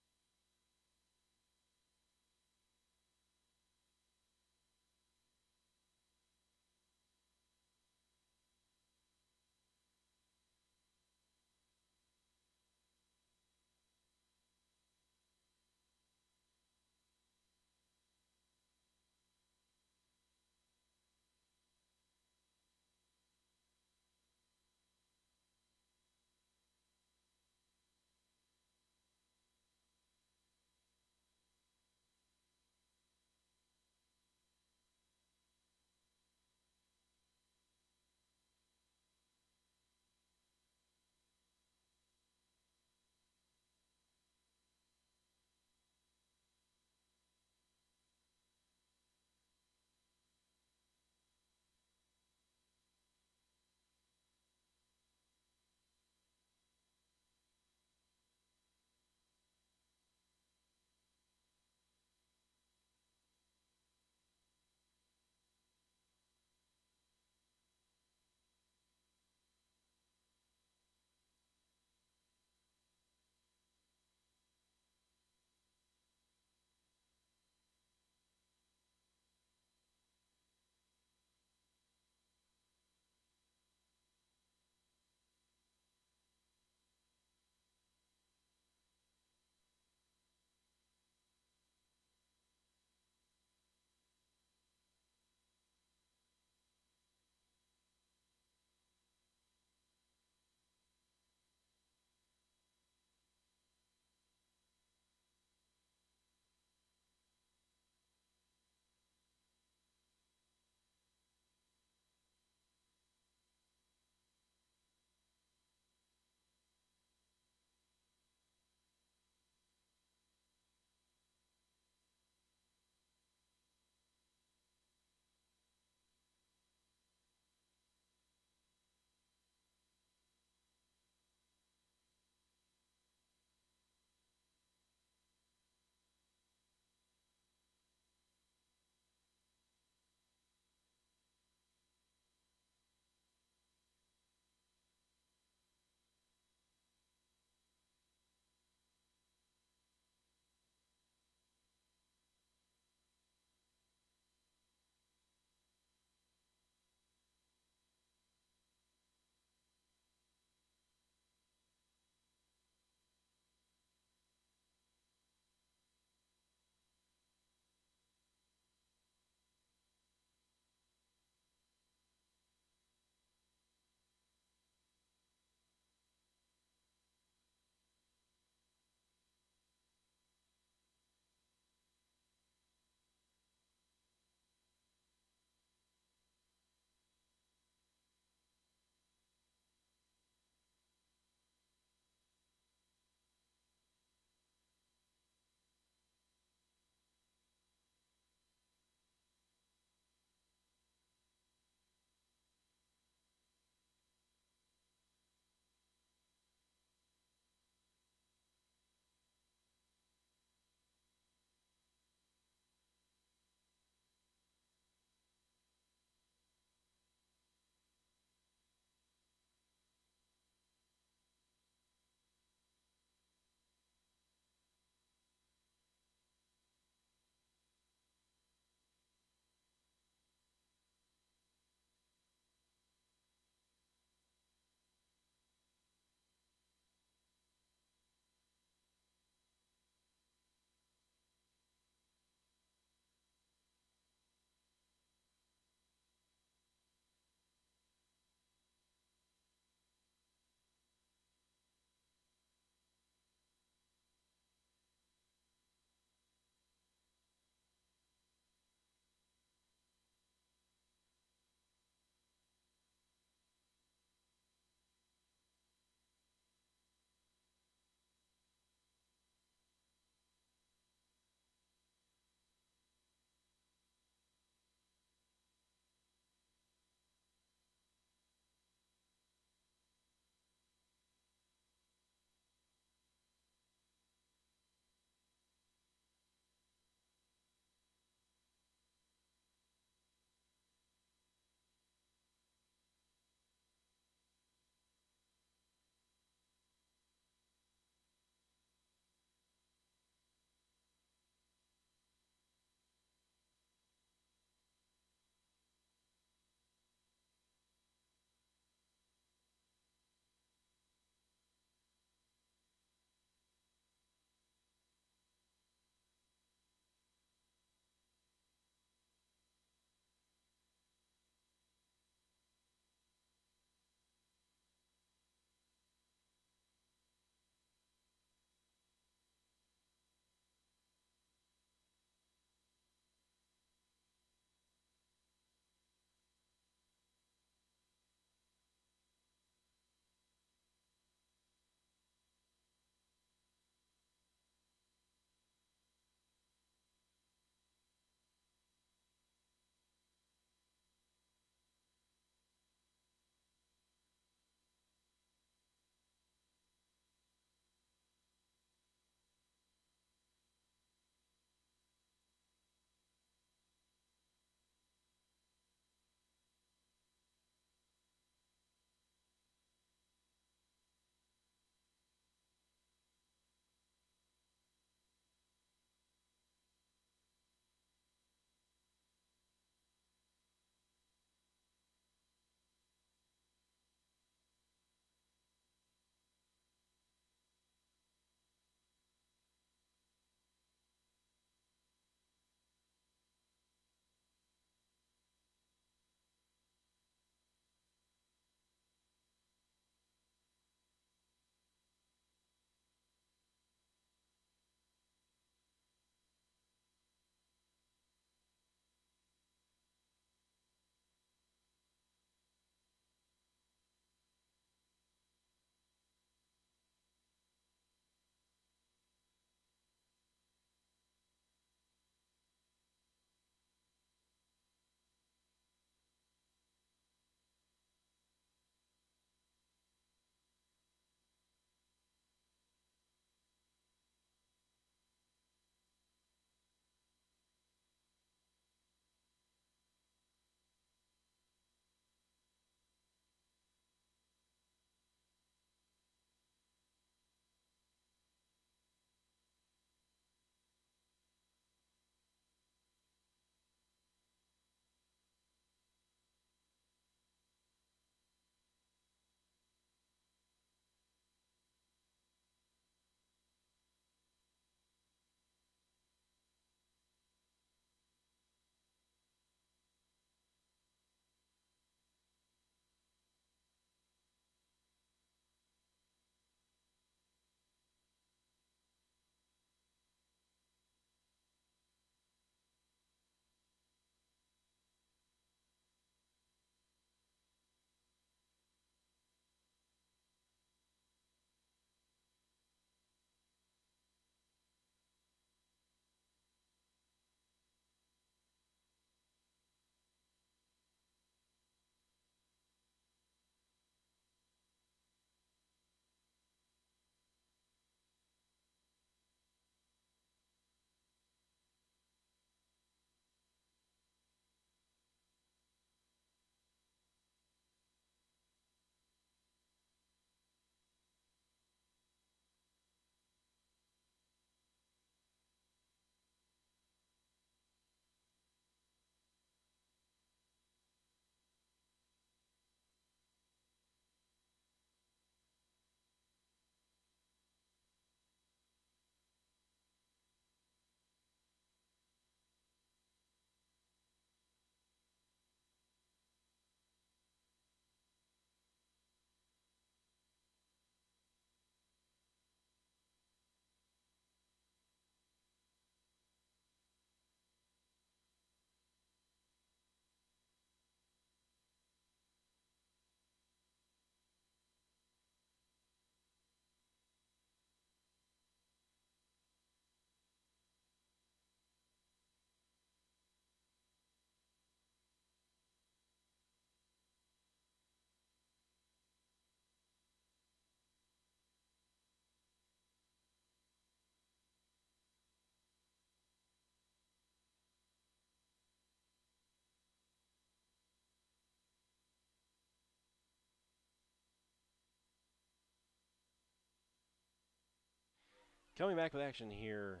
Coming back with action here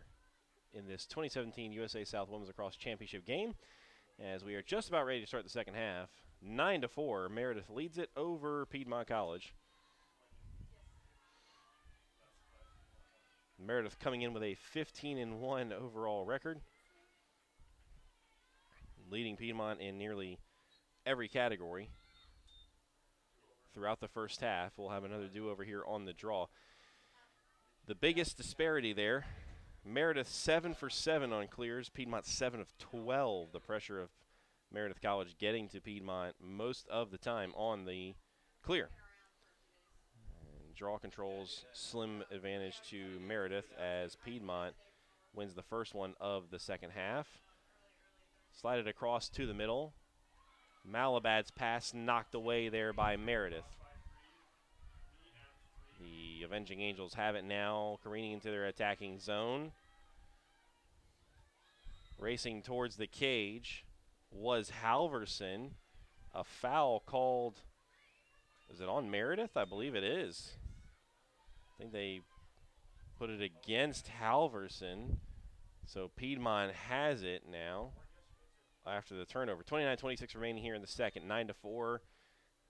in this 2017 USA South Women's Lacrosse Championship game, as we are just about ready to start the second half. 9-4, Meredith leads it over Piedmont College. Meredith coming in with a 15-1 overall record, leading Piedmont in nearly every category throughout the first half. We'll have another do-over here on the draw. The biggest disparity there, Meredith 7 for 7 on clears, Piedmont 7 of 12. The pressure of Meredith College getting to Piedmont most of the time on the clear. And draw controls, slim advantage to Meredith as Piedmont wins the first one of the second half. Slided across to the middle. Malabad's pass knocked away there by Meredith. The Avenging Angels have it now, careening into their attacking zone. Racing towards the cage was Halverson. A foul called, is it on Meredith? I believe it is. I think they put it against Halverson. So Piedmont has it now after the turnover. 29-26 remaining here in the second, 9-4.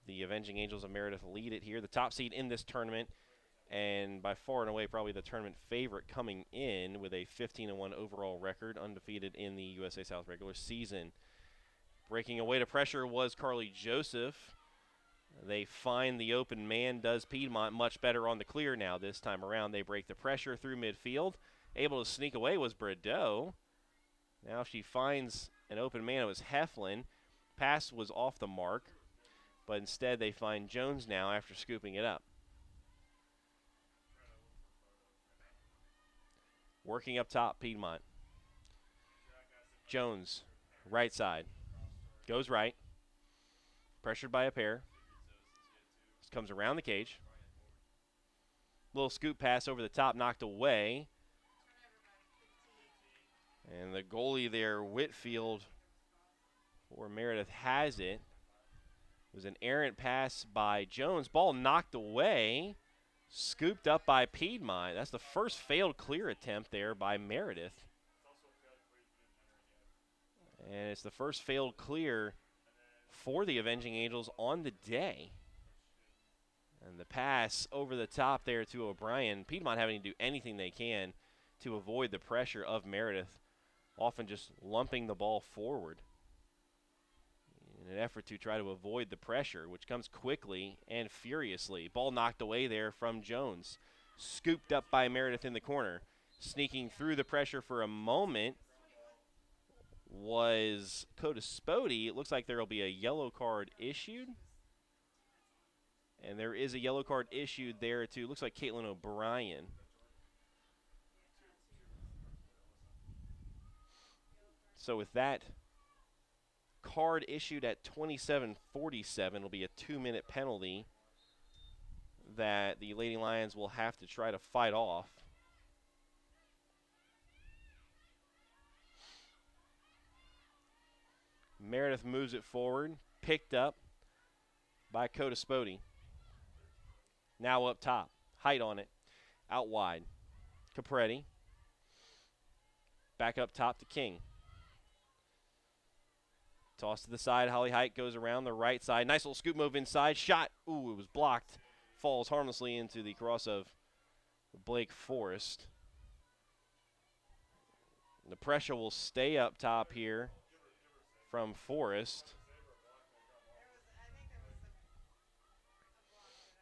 The Avenging Angels of Meredith lead it here. The top seed in this tournament, and by far and away probably the tournament favorite coming in with a 15-1 overall record, undefeated in the USA South regular season. Breaking away to pressure was Carly Joseph. They find the open man, does Piedmont much better on the clear now this time around. They break the pressure through midfield. Able to sneak away was Bordeaux. Now she finds an open man. It was Heflin. Pass was off the mark, but instead they find Jones now after scooping it up. Working up top, Piedmont. Jones, right side. Goes right. Pressured by a pair. This comes around the cage. Little scoop pass over the top, knocked away. And the goalie there, Whitfield, for Meredith, has it. It was an errant pass by Jones. Ball knocked away. Scooped up by Piedmont. That's the first failed clear attempt there by Meredith. And it's the first failed clear for the Avenging Angels on the day. And the pass over the top there to O'Brien. Piedmont having to do anything they can to avoid the pressure of Meredith, often just lumping the ball forward in an effort to try to avoid the pressure, which comes quickly and furiously. Ball knocked away there from Jones. Scooped up by Meredith in the corner. Sneaking through the pressure for a moment was Codaspoti. It looks like there will be a yellow card issued. And there is a yellow card issued there too. Looks like Caitlin O'Brien. So with that card issued at 27:47, will be a 2-minute penalty that the Lady Lions will have to try to fight off. Meredith moves it forward, picked up by Codaspoti. Now up top, height on it, out wide. Capretti, back up top to King. Toss to the side. Holly Height goes around the right side. Nice little scoop move inside. Shot. Ooh, it was blocked. Falls harmlessly into the cross of Blake Forrest. The pressure will stay up top here from Forrest.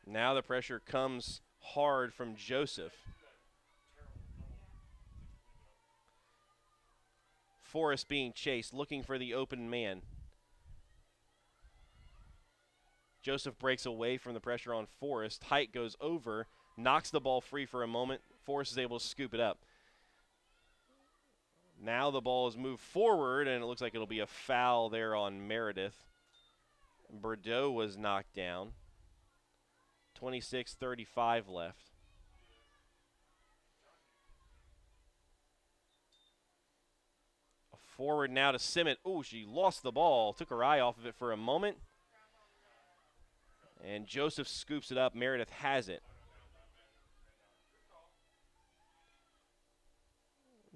Now the pressure comes hard from Joseph. Forrest being chased, looking for the open man. Joseph breaks away from the pressure on Forrest. Height goes over, knocks the ball free for a moment. Forrest is able to scoop it up. Now the ball is moved forward, and it looks like it'll be a foul there on Meredith. Bordeaux was knocked down. 26:35 left. Forward now to Simmet. Ooh, she lost the ball. Took her eye off of it for a moment. And Joseph scoops it up. Meredith has it.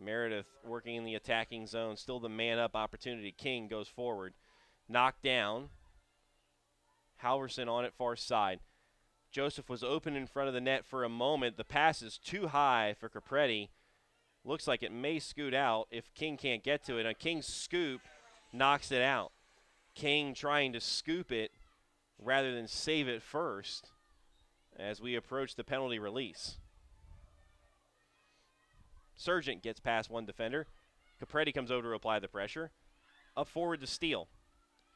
Meredith working in the attacking zone. Still the man-up opportunity. King goes forward. Knocked down. Halverson on it far side. Joseph was open in front of the net for a moment. The pass is too high for Capretti. Looks like it may scoot out if King can't get to it. A King scoop knocks it out. King trying to scoop it rather than save it first as we approach the penalty release. Sargent gets past one defender. Capretti comes over to apply the pressure. Up forward to Steele.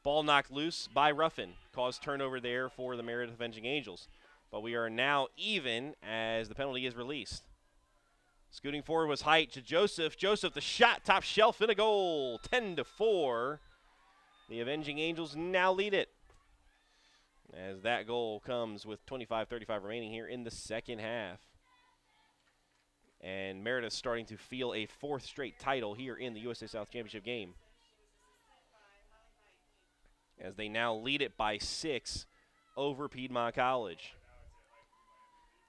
Ball knocked loose by Ruffin. Caused turnover there for the Meredith Avenging Angels. But we are now even as the penalty is released. Scooting forward was Height to Joseph. Joseph, the shot, top shelf, and a goal. 10-4. The Avenging Angels now lead it, as that goal comes with 25:35 remaining here in the second half. And Meredith starting to feel a fourth straight title here in the USA South Championship game, as they now lead it by 6 over Piedmont College.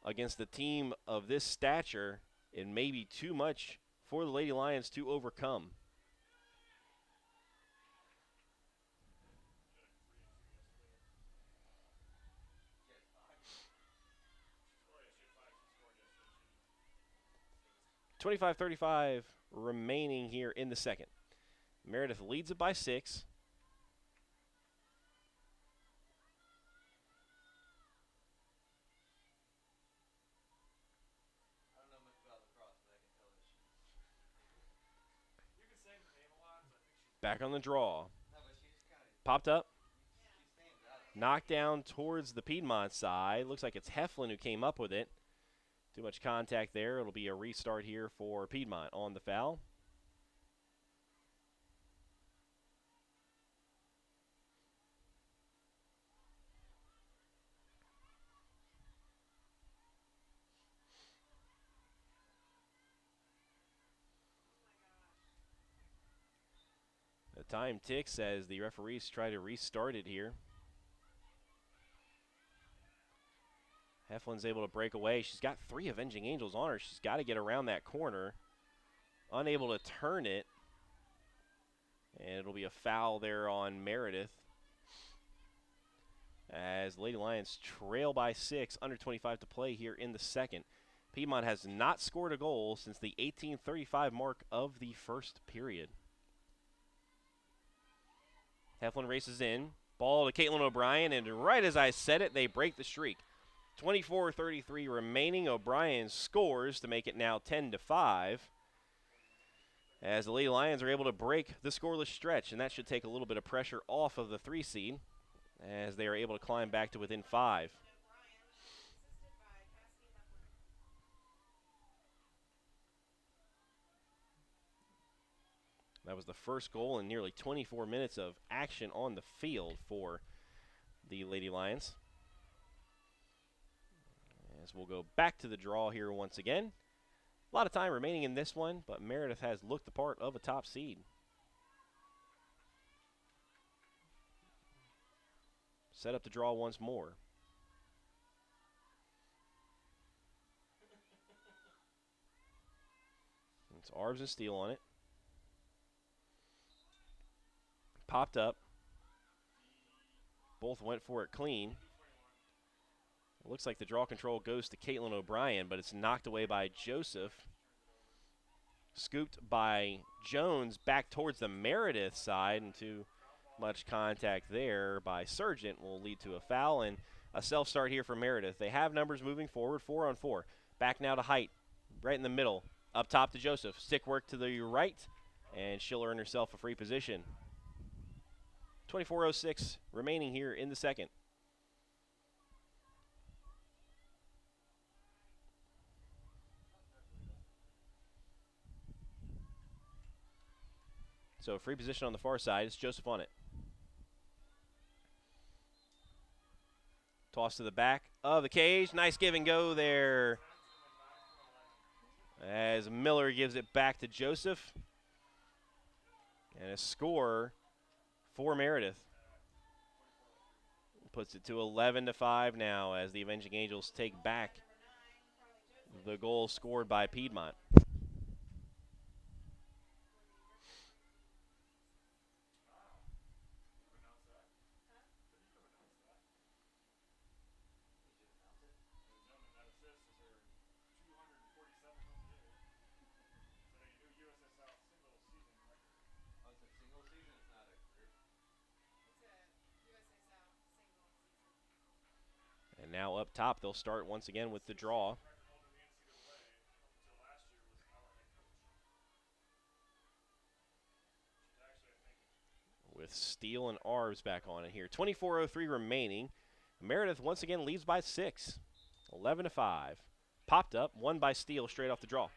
Against a team of this stature, it may be too much for the Lady Lions to overcome. .25:35 remaining here in the second. Meredith leads it by 6. I don't know much about lacrosse, but I can tell that you can say the name a lot, so I think she's Back on the draw. no, but she just kind of Popped up. she stands out. Knocked down towards the Piedmont side. Looks like it's Heflin who came up with it. Too much contact there. It'll be a restart here for Piedmont on the foul. The time ticks as the referees try to restart it here. Heflin's able to break away. She's got 3 Avenging Angels on her. She's got to get around that corner. Unable to turn it. And it'll be a foul there on Meredith, as Lady Lions trail by 6, under 25 to play here in the second. Piedmont has not scored a goal since the 18:35 mark of the first period. Heflin races in. Ball to Caitlin O'Brien, and right as I said it, they break the streak. 24:33 remaining. O'Brien scores to make it now 10-5. As the Lady Lions are able to break the scoreless stretch, and that should take a little bit of pressure off of the 3 seed as they are able to climb back to within 5. That was the first goal in nearly 24 minutes of action on the field for the Lady Lions. As we'll go back to the draw here once again. A lot of time remaining in this one, but Meredith has looked the part of a top seed. Set up the draw once more. It's Arbs and Steele on it. Popped up. Both went for it clean. It looks like the draw control goes to Caitlin O'Brien, but it's knocked away by Joseph. Scooped by Jones back towards the Meredith side, and too much contact there by Sargent will lead to a foul and a self-start here for Meredith. They have numbers moving forward, 4-on-4. Back now to Height, right in the middle. Up top to Joseph. Stick work to the right, and she'll earn herself a free position. 24:06 remaining here in the second. So free position on the far side. It's Joseph on it. Toss to the back of the cage. Nice give and go there, as Miller gives it back to Joseph. And a score for Meredith. Puts it to 11-5 now, as the Avenging Angels take back the goal scored by Piedmont. Now up top, they'll start once again with the draw. With Steele and Arves back on it here. 24:03 remaining. Meredith once again leads by 6. 11-5. Popped up, won by Steele straight off the draw.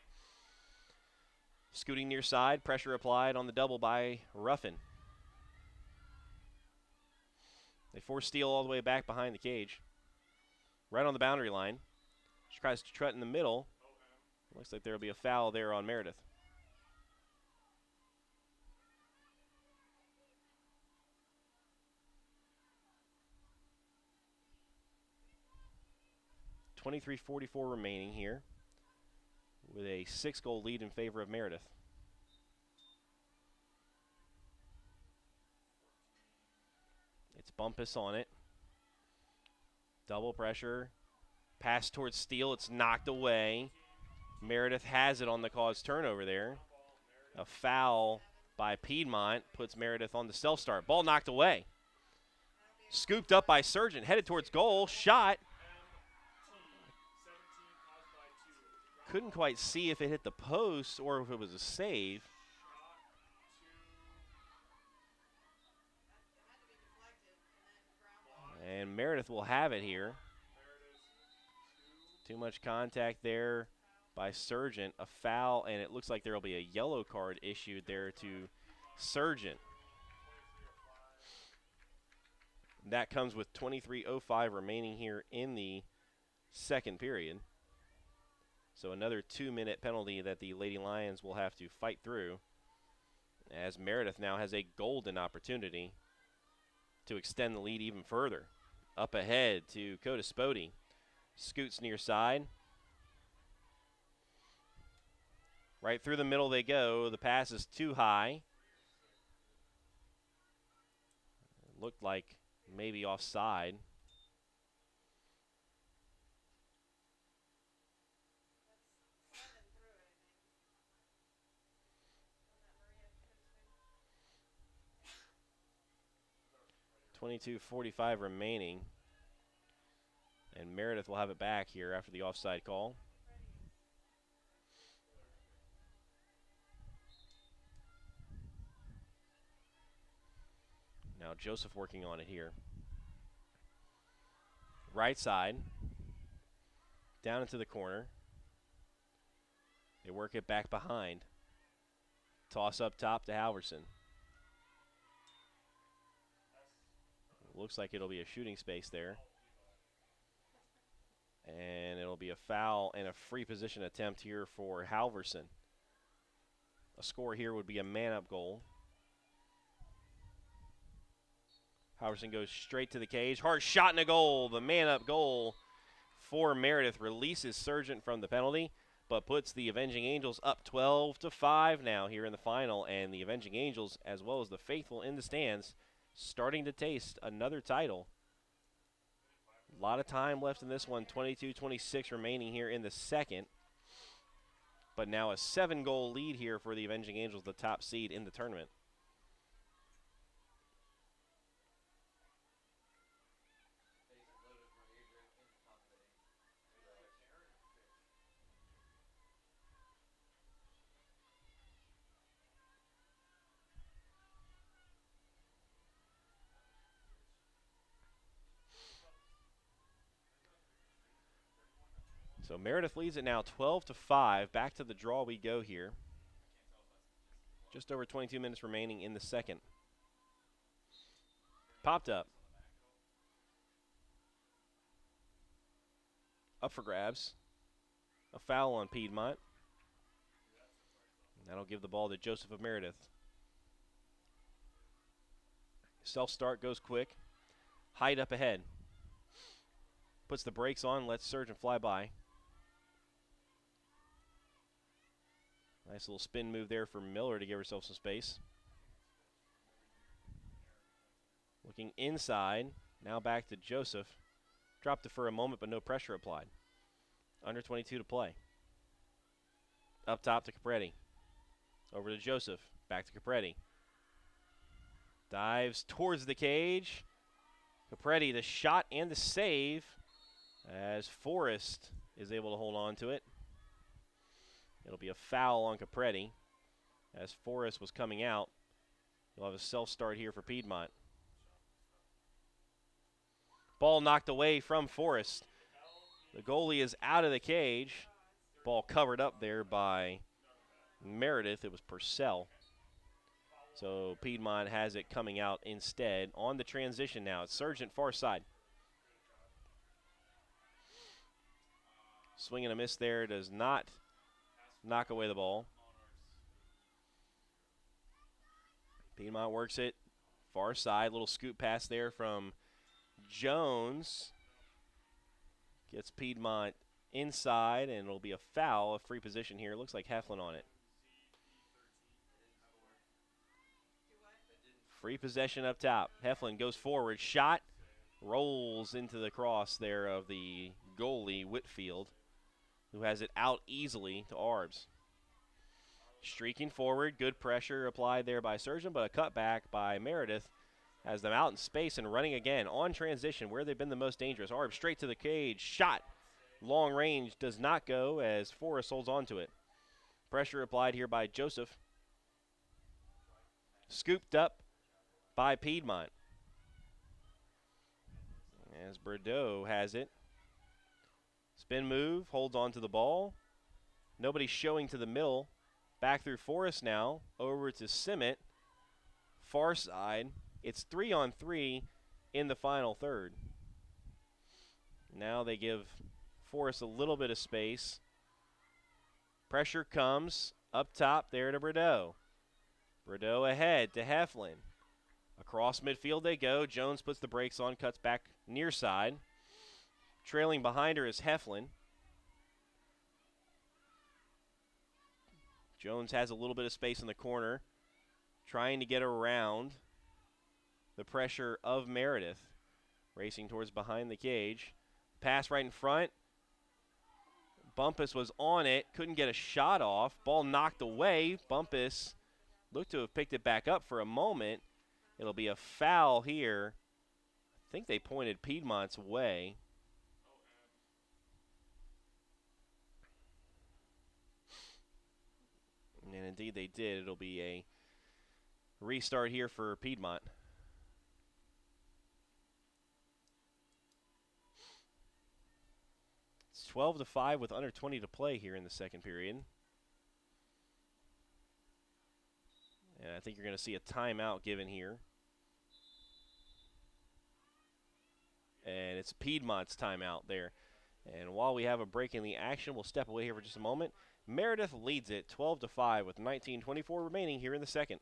Scooting near side, pressure applied on the double by Ruffin. They force Steele all the way back behind the cage. Right on the boundary line. She tries to trot in the middle. Looks like there will be a foul there on Meredith. .23:44 remaining here with a 6-goal lead in favor of Meredith. It's Bumpus on it. Double pressure. Pass towards Steele. It's knocked away. Meredith has it on the cause turnover there. A foul by Piedmont puts Meredith on the self-start. Ball knocked away. Scooped up by Sargent. Headed towards goal. Shot. Couldn't quite see if it hit the post or if it was a save. And Meredith will have it here. Too much contact there by Sargent. A foul, and it looks like there will be a yellow card issued there to Sargent. That comes with 23:05 remaining here in the second period. So another 2-minute penalty that the Lady Lions will have to fight through, as Meredith now has a golden opportunity to extend the lead even further. Up ahead to Codaspoti. Scoots near side. Right through the middle they go. The pass is too high. Looked like maybe offside. .22:45 remaining. And Meredith will have it back here after the offside call. Now Joseph working on it here. Right side. Down into the corner. They work it back behind. Toss up top to Halverson. Looks like it'll be a shooting space there. And it'll be a foul and a free position attempt here for Halverson. A score here would be a man-up goal. Halverson goes straight to the cage. Hard shot and a goal. The man-up goal for Meredith releases Sargent from the penalty, but puts the Avenging Angels up 12-5 now here in the final. And the Avenging Angels, as well as the faithful in the stands, starting to taste another title. A lot of time left in this one. 22:26 remaining here in the second. But now a 7-goal lead here for the Avenging Angels, the top seed in the tournament. So Meredith leads it now 12-5. Back to the draw we go here. Just over 22 minutes remaining in the second. Popped up. Up for grabs. A foul on Piedmont. That'll give the ball to Joseph of Meredith. Self-start goes quick. Height up ahead. Puts the brakes on, lets Sargent fly by. Nice little spin move there for Miller to give herself some space. Looking inside. Now back to Joseph. Dropped it for a moment, but no pressure applied. Under 22 to play. Up top to Capretti. Over to Joseph. Back to Capretti. Dives towards the cage. Capretti, the shot and the save. as Forrest is able to hold on to it. It'll be a foul on Capretti as Forrest was coming out. He'll have a self-start here for Piedmont. Ball knocked away from Forrest. The goalie is out of the cage. Ball covered up there by Meredith. It was Purcell. So Piedmont has it coming out instead. On the transition now. It's Sargent far side. Swing and a miss there. Does not knock away the ball. Piedmont works it. Far side. Little scoop pass there from Jones. Gets Piedmont inside, and it'll be a foul, a free position here. Looks like Heflin on it. Free possession up top. Heflin goes forward. Shot. Rolls into the cross there of the goalie, Whitfield, who has it out easily to Arbs. Streaking forward. Good pressure applied there by Surgeon, but a cutback by Meredith has them out in space and running again on transition where they've been the most dangerous. Arbs straight to the cage. Shot. Long range does not go as Forrest holds on to it. Pressure applied here by Joseph. Scooped up by Piedmont. As Bordeaux has it. Spin move, holds on to the ball. Nobody showing to the mill. Back through Forrest now, over to Simmet. Far side. It's 3-on-3 in the final third. Now they give Forrest a little bit of space. Pressure comes up top there to Bordeaux. Bordeaux ahead to Heflin. Across midfield they go. Jones puts the brakes on, cuts back near side. Trailing behind her is Heflin. Jones has a little bit of space in the corner, trying to get around the pressure of Meredith. Racing towards behind the cage. Pass right in front. Bumpus was on it, couldn't get a shot off. Ball knocked away. Bumpus looked to have picked it back up for a moment. It'll be a foul here. I think they pointed Piedmont's way. And indeed they did. It'll be a restart here for Piedmont. It's 12-5 with under 20 to play here in the second period. And I think you're going to see a timeout given here. And it's Piedmont's timeout there. And while we have a break in the action, we'll step away here for just a moment. Meredith leads it 12-5 with 19:24 remaining here in the second.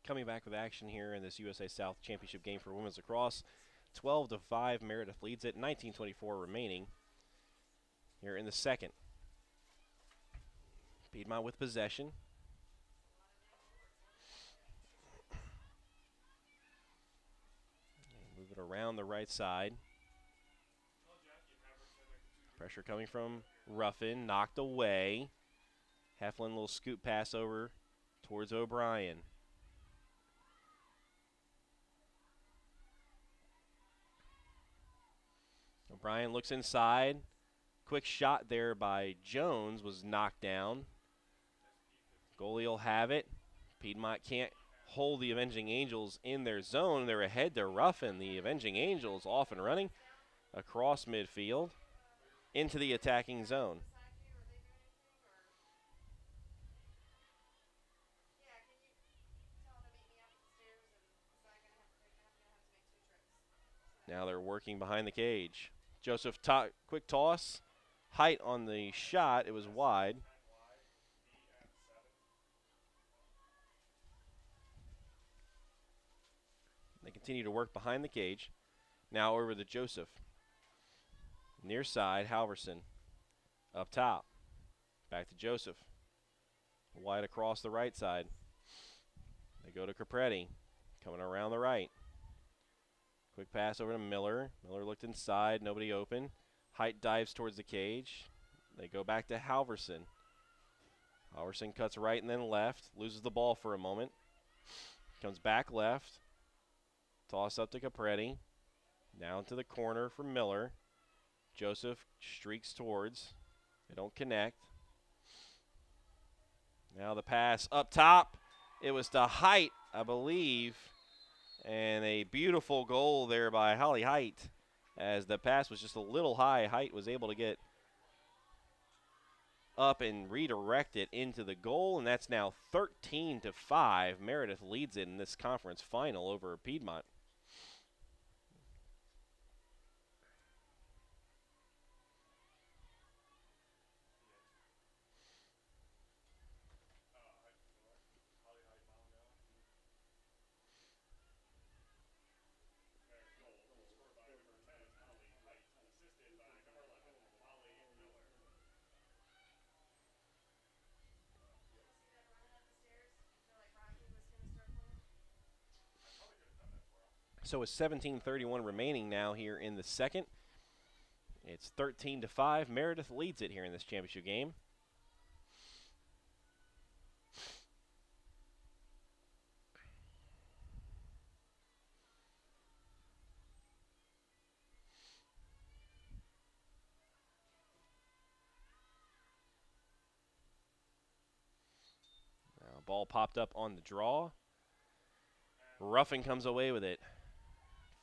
Coming back with action here in this USA South Championship game for women's lacrosse. 12-5, Meredith leads it. 19:24 remaining here in the second. Piedmont with possession. Move it around the right side. Pressure coming from Ruffin, knocked away. Heflin, little scoop pass over towards O'Brien. O'Brien looks inside. Quick shot there by Jones was knocked down. Goalie will have it. Piedmont can't hold the Avenging Angels in their zone. They're ahead to Ruffin. The Avenging Angels off and running across midfield into the attacking zone. Now they're working behind the cage. Joseph, quick toss. Height on the shot. It was wide. They continue to work behind the cage. Now over to Joseph. Near side, Halverson. Up top. Back to Joseph. Wide across the right side. They go to Capretti. Coming around the right. Quick pass over to Miller. Miller looked inside. Nobody open. Height dives towards the cage. They go back to Halverson. Halverson cuts right and then left. Loses the ball for a moment. Comes back left. Toss up to Capretti. Down to the corner for Miller. Joseph streaks towards. They don't connect. Now the pass up top. It was to Height, I believe. And a beautiful goal there by Holly Height. As the pass was just a little high, Height was able to get up and redirect it into the goal. And that's now 13-5. Meredith leads it in this conference final over Piedmont. So with 17:31 remaining now here in the second. It's 13-5. Meredith leads it here in this championship game. Now, ball popped up on the draw. Ruffin comes away with it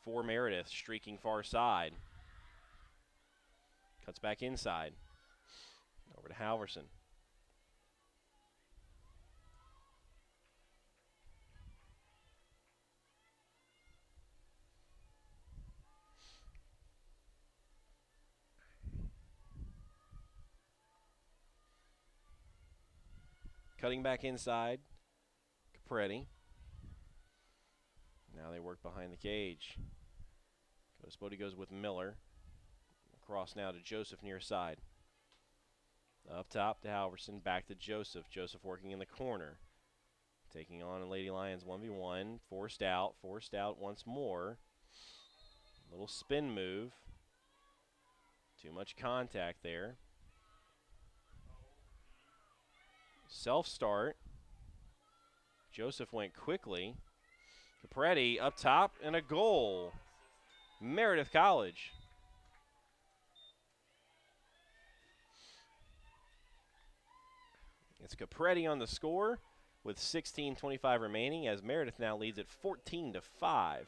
for Meredith, streaking far side. Cuts back inside. Over to Halverson. Cutting back inside, Capretti. Now they work behind the cage. Spody goes with Miller. Across now to Joseph near side. Up top to Halverson, back to Joseph. Joseph working in the corner. Taking on Lady Lions 1v1. Forced out once more. Little spin move. Too much contact there. Self-start. Joseph went quickly. Capretti up top and a goal. Meredith College. It's Capretti on the score with 16:25 remaining as Meredith now leads at 14-5.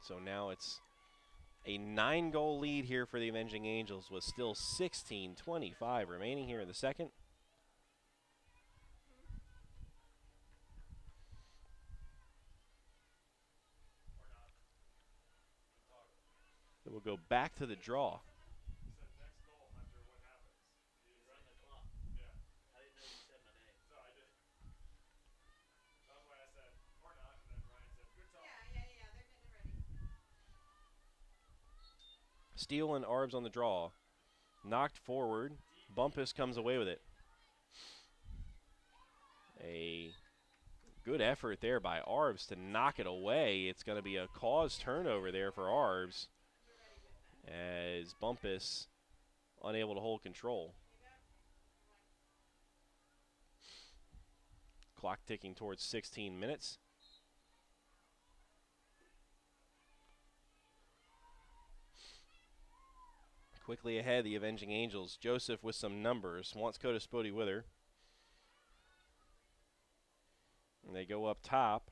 So now it's a 9-goal lead here for the Avenging Angels with still 16:25 remaining here in the second. It will go back to the draw. Steele and Arbs on the draw. Knocked forward. Bumpus comes away with it. A good effort there by Arbs to knock it away. It's going to be a cause turnover there for Arbs as Bumpus unable to hold control. Clock ticking towards 16 minutes. Quickly ahead, the Avenging Angels. Joseph with some numbers. Wants Codispoti with her. And they go up top.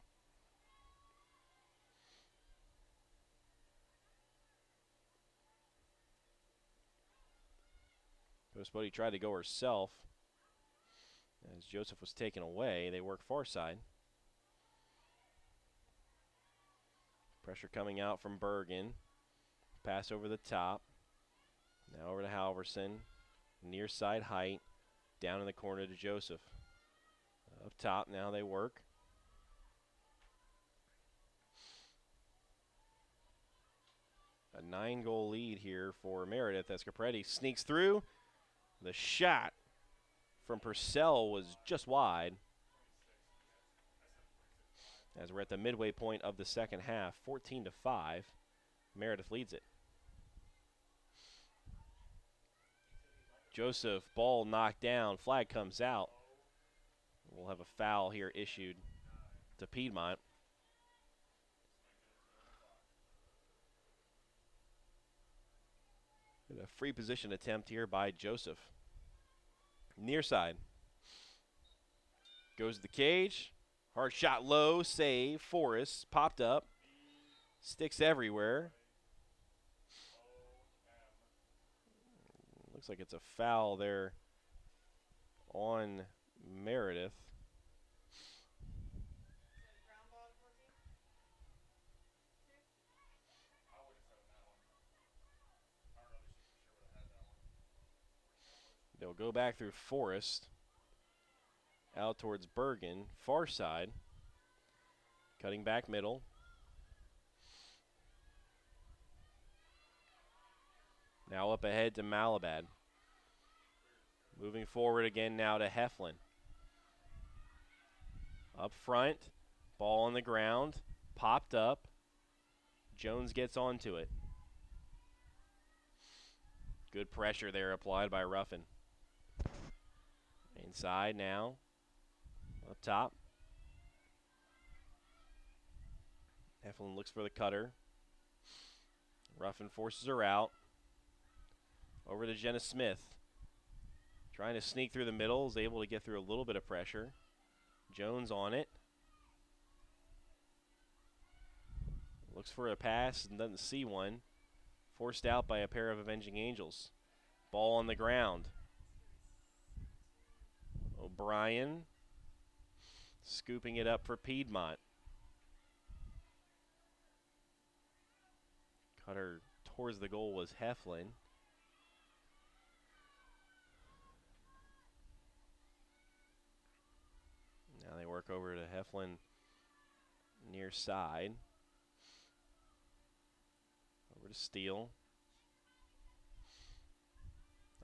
Codispoti tried to go herself. As Joseph was taken away, they work far side. Pressure coming out from Bergen. Pass over the top. Now over to Halverson. Near side height. Down in the corner to Joseph. Up top, now they work. A 9-goal lead here for Meredith as Capretti sneaks through. The shot from Purcell was just wide. As we're at the midway point of the second half, 14-5, Meredith leads it. Joseph, ball knocked down, flag comes out. We'll have a foul here issued to Piedmont. And a free position attempt here by Joseph. Near side. Goes to the cage. Hard shot low, save. Forrest popped up. Sticks everywhere. Looks like it's a foul there on Meredith. They'll go back through Forrest. Out towards Bergen. Far side. Cutting back middle. Now up ahead to Malabad. Moving forward again now to Heflin. Up front. Ball on the ground. Popped up. Jones gets onto it. Good pressure there applied by Ruffin. Inside now. Up top. Heflin looks for the cutter. Ruffin forces her out. Over to Jenna Smith. Trying to sneak through the middle. Is able to get through a little bit of pressure. Jones on it. Looks for a pass and doesn't see one. Forced out by a pair of Avenging Angels. Ball on the ground. O'Brien scooping it up for Piedmont. Cutter towards the goal was Heflin. Now they work over to Heflin near side. Over to Steele.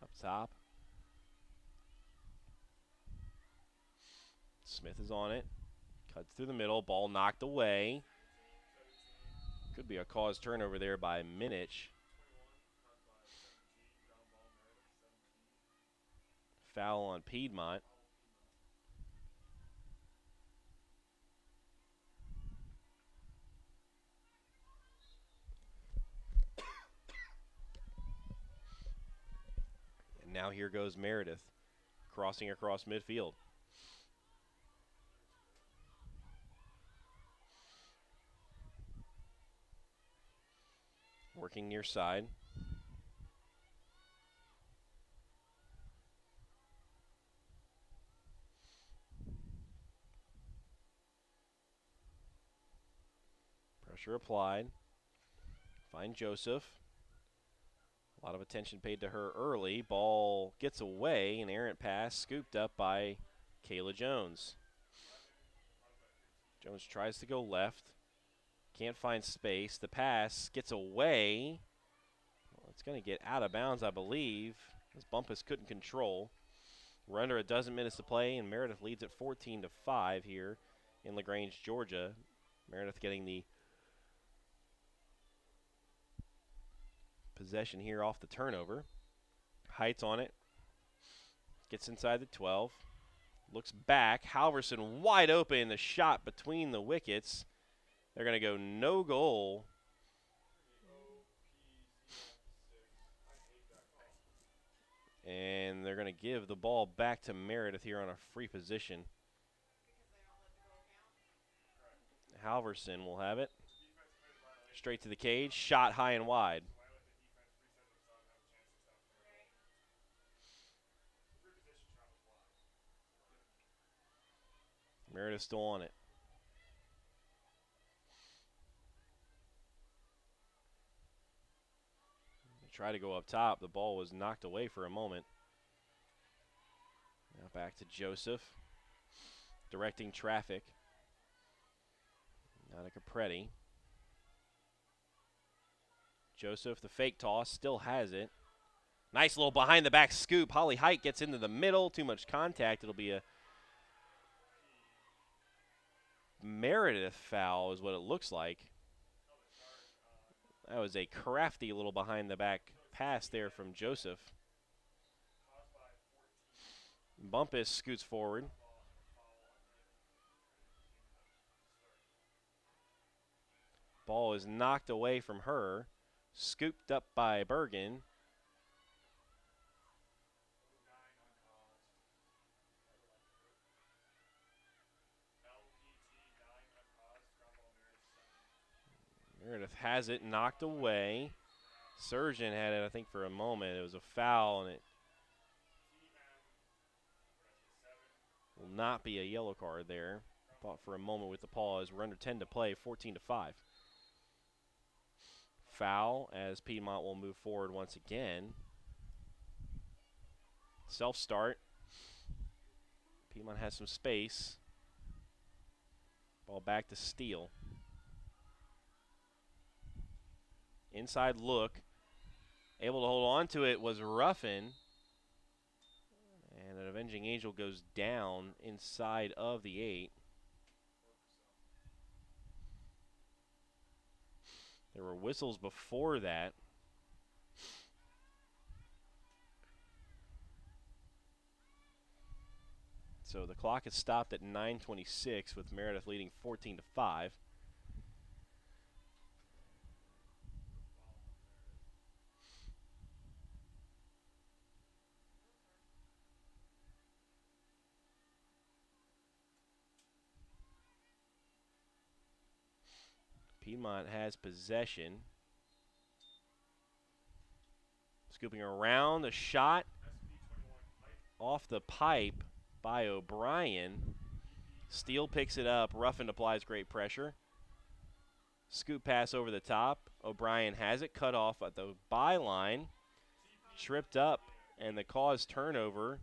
Up top. Smith is on it. Cuts through the middle. Ball knocked away. Could be a cause turnover there by Minich. Foul on Piedmont. And now here goes Meredith, crossing across midfield. Working near side. Pressure applied. Find Joseph. A lot of attention paid to her early. Ball gets away. An errant pass scooped up by Kayla Jones. Jones tries to go left. Can't find space. The pass gets away. It's going to get out of bounds, I believe, as Bumpus couldn't control. We're under a dozen minutes to play, and Meredith leads at 14-5 here in LaGrange, Georgia. Meredith getting the possession here off the turnover. Heights on it. Gets inside the 12. Looks back. Halverson wide open. The shot between the wickets. They're going to go no goal. And they're going to give the ball back to Meredith here on a free position. Halverson will have it. Straight to the cage. Shot high and wide. Meredith still on it. They try to go up top. The ball was knocked away for a moment. Now back to Joseph. Directing traffic. Now to Capretti. Joseph, the fake toss, still has it. Nice little behind the back scoop. Holly Height gets into the middle. Too much contact. It'll be a Meredith foul is what it looks like. That was a crafty little behind the back pass there from Joseph. Bumpus scoots forward. Ball is knocked away from her. Scooped up by Bergen. Meredith has it knocked away. Surgeon had it, I think, for a moment. It was a foul, and it will not be a yellow card there. Thought for a moment with the pause. We're under 10 to play, 14-5. Foul as Piedmont will move forward once again. Self-start. Piedmont has some space. Ball back to Steele. Inside look. Able to hold on to it was Ruffin. And an Avenging Angel goes down inside of the 8. There were whistles before that. So the clock is stopped at 9:26 with Meredith leading 14-5. Piedmont has possession. Scooping around, a shot off the pipe by O'Brien. Steele picks it up. Ruffin applies great pressure. Scoop pass over the top. O'Brien has it cut off at the byline. Tripped up, and the cause turnover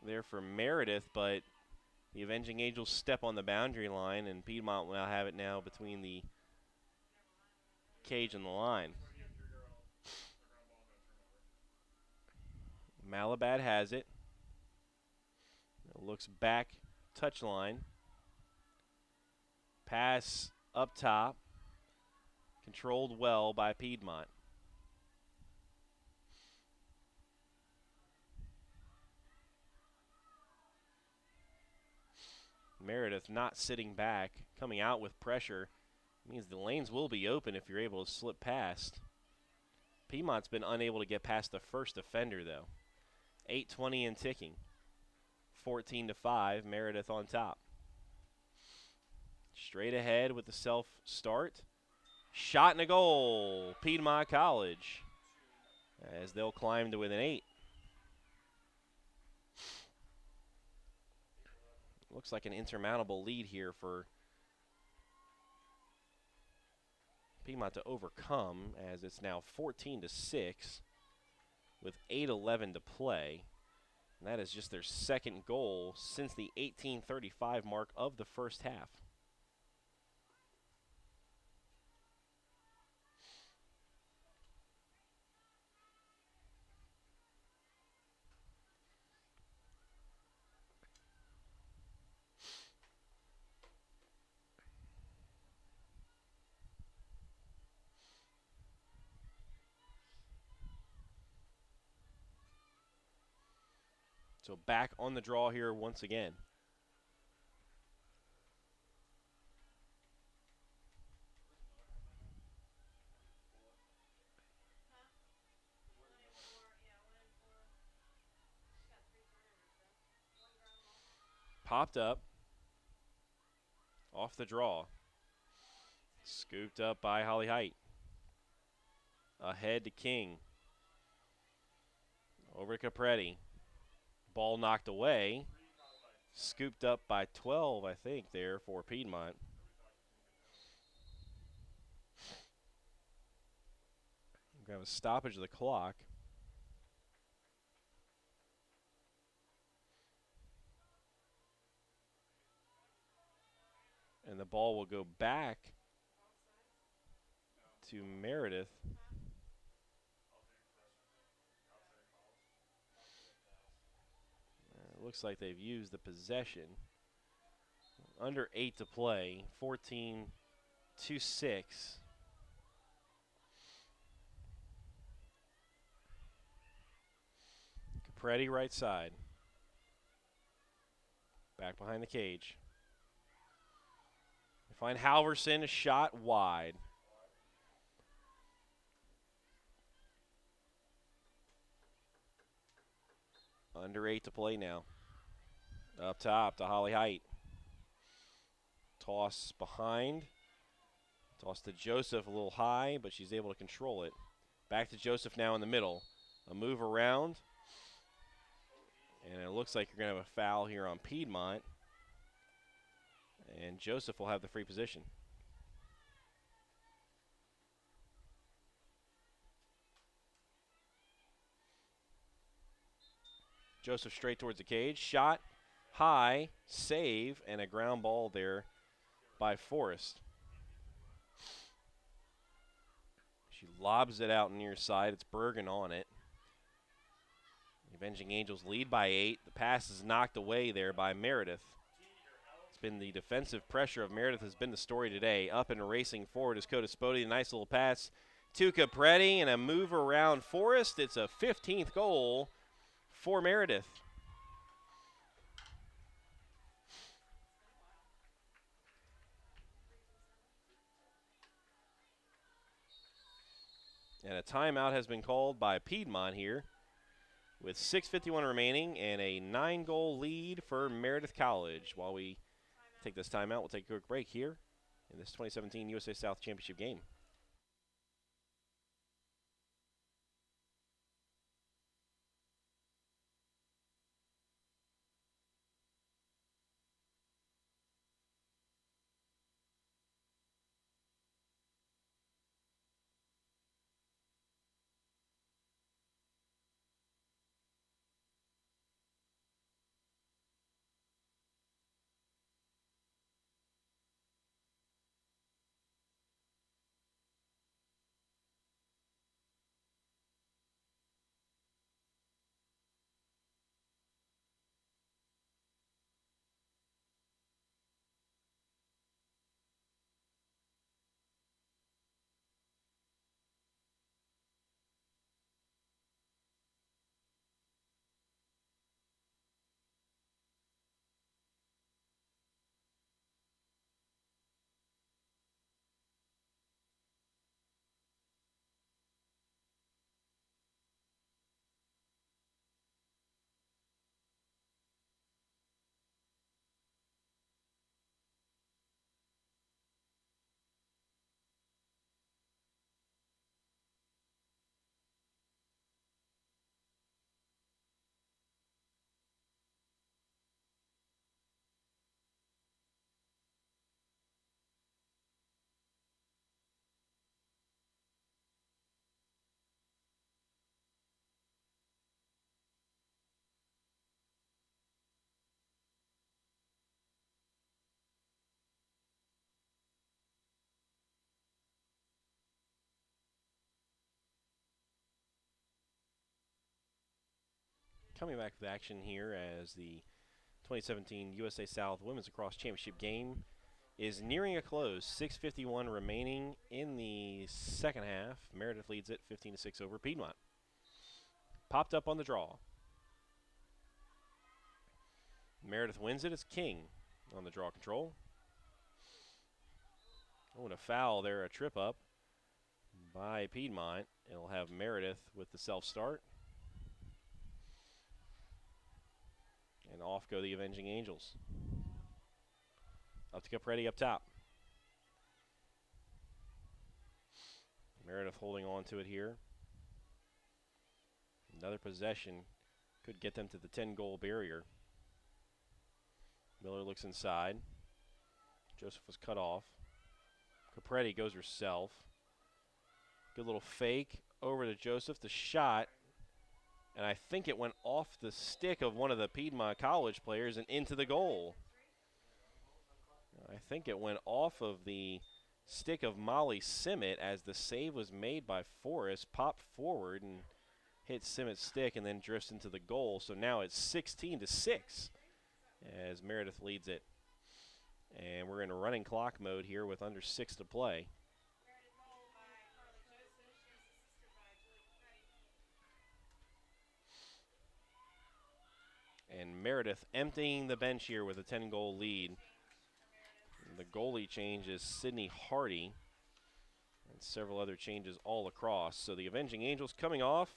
there for Meredith, but the Avenging Angels step on the boundary line, and Piedmont will now have it now between the cage and the line. Malabad has it. Looks back, touchline. Pass up top. Controlled well by Piedmont. Meredith not sitting back, coming out with pressure. Means the lanes will be open if you're able to slip past. Piedmont's been unable to get past the first defender, though. 8:20 and ticking. 14-5, Meredith on top. Straight ahead with the self-start. Shot and a goal, Piedmont College, as they'll climb to within 8. Looks like an insurmountable lead here for Piedmont to overcome, as it's now 14-6 with 8:11 to play. And that is just their second goal since the 18:35 mark of the first half. So back on the draw here once again. Popped up. Off the draw. Scooped up by Holly Height. Ahead to King. Over to Capretti. Ball knocked away. Scooped up by 12, I think, there for Piedmont. We're going to have a stoppage of the clock. And the ball will go back to Meredith. It looks like they've used the possession. Under 8 to play, 14-6. Capretti right side. Back behind the cage. They find Halverson, a shot wide. Under 8 to play now. Up top to Holly Height. Toss behind. Toss to Joseph a little high, but she's able to control it. Back to Joseph now in the middle. A move around. And it looks like you're going to have a foul here on Piedmont. And Joseph will have the free position. Joseph straight towards the cage. Shot high, save, and a ground ball there by Forrest. She lobs it out near side. It's Bergen on it. The Avenging Angels lead by 8. The pass is knocked away there by Meredith. It's been the defensive pressure of Meredith has been the story today. Up and racing forward is Cotaspoti. A nice little pass to Capretti and a move around Forrest. It's a 15th goal for Meredith. And a timeout has been called by Piedmont here with 6:51 remaining and a 9-goal lead for Meredith College. While we take this timeout, we'll take a quick break here in this 2017 USA South Championship game. Coming back with action here as the 2017 USA South Women's Lacrosse Championship game is nearing a close. 6:51 remaining in the second half. Meredith leads it 15-6 over Piedmont. Popped up on the draw. Meredith wins it. It's King on the draw control. Oh, and a foul there, a trip up by Piedmont. It'll have Meredith with the self-start. And off go the Avenging Angels. Up to Capretti up top. Meredith holding on to it here. Another possession could get them to the 10-goal barrier. Miller looks inside. Joseph was cut off. Capretti goes herself. Good little fake over to Joseph. The shot. And I think it went off the stick of one of the Piedmont College players and into the goal. I think it went off of the stick of Molly Simmet as the save was made by Forrest. Popped forward and hit Simmet's stick and then drifts into the goal. So now it's 16-6 as Meredith leads it. And we're in a running clock mode here with under 6 to play. And Meredith emptying the bench here with a 10-goal lead. The goalie change is Sydney Hardy. And several other changes all across. So the Avenging Angels coming off.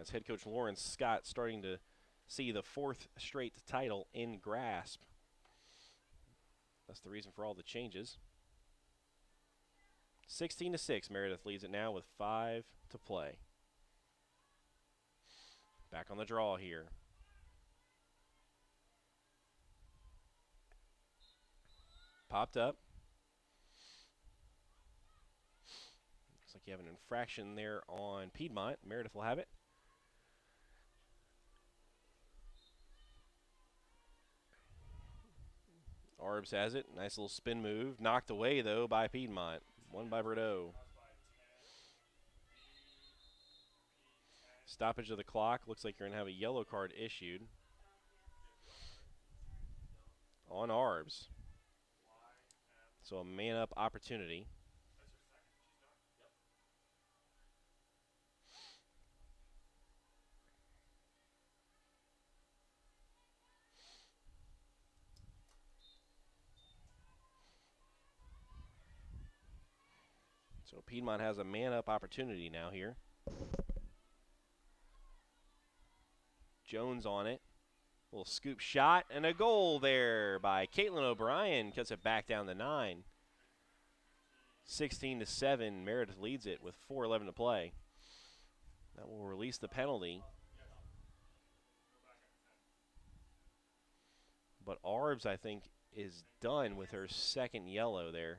As head coach Lawrence Scott starting to see the 4th straight title in grasp. That's the reason for all the changes. 16-6, Meredith leads it now with 5 to play. Back on the draw here. Popped up. Looks like you have an infraction there on Piedmont. Meredith will have it. Arbs has it. Nice little spin move. Knocked away, though, by Piedmont. One by Bordeaux. Stoppage of the clock. Looks like you're going to have a yellow card issued on Arbs. So a man-up opportunity. So Piedmont has a man-up opportunity now here. Jones on it. Little scoop shot and a goal there by Caitlin O'Brien. Cuts it back down to 9. 16-7. Meredith leads it with 4:11 to play. That will release the penalty. But Arbs, I think, is done with her second yellow there.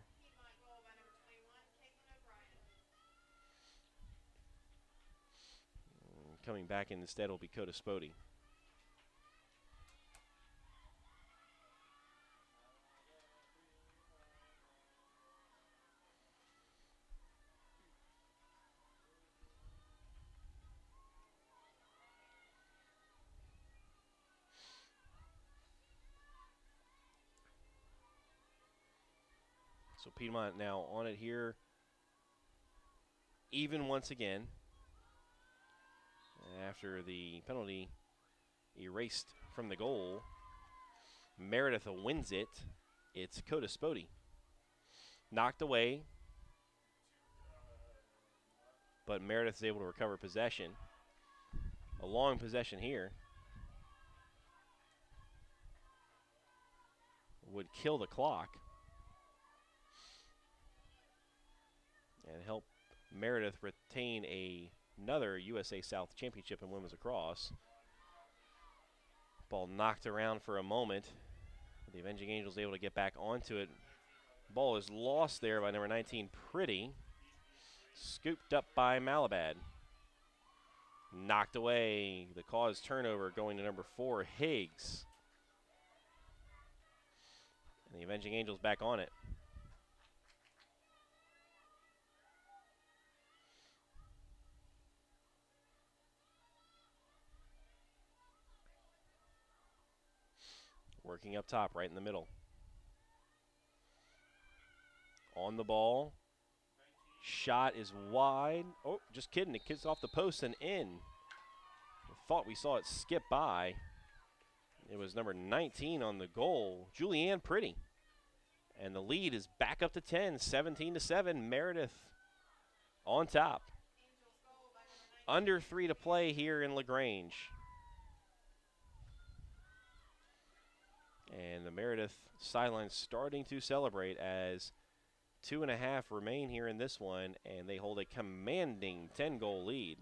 Coming back in instead will be Coda Spody. So Piedmont now on it here. Even once again. After the penalty erased from the goal, Meredith wins it. It's Coda Spody. Knocked away, but Meredith is able to recover possession. A long possession here would kill the clock and help Meredith retain another USA South Championship in women's lacrosse. Ball knocked around for a moment. The Avenging Angels able to get back onto it. Ball is lost there by number 19, Pretty. Scooped up by Malabad. Knocked away. The cause turnover going to number 4, Higgs. And the Avenging Angels back on it. Working up top, right in the middle. On the ball. Shot is wide. Oh, just kidding. It kicks off the post and in. I thought we saw it skip by. It was number 19 on the goal, Julianne Pretty. And the lead is back up to 10, 17-7. Meredith on top. Under 3 to play here in LaGrange. And the Meredith sideline starting to celebrate as 2.5 remain here in this one, and they hold a commanding 10-goal lead.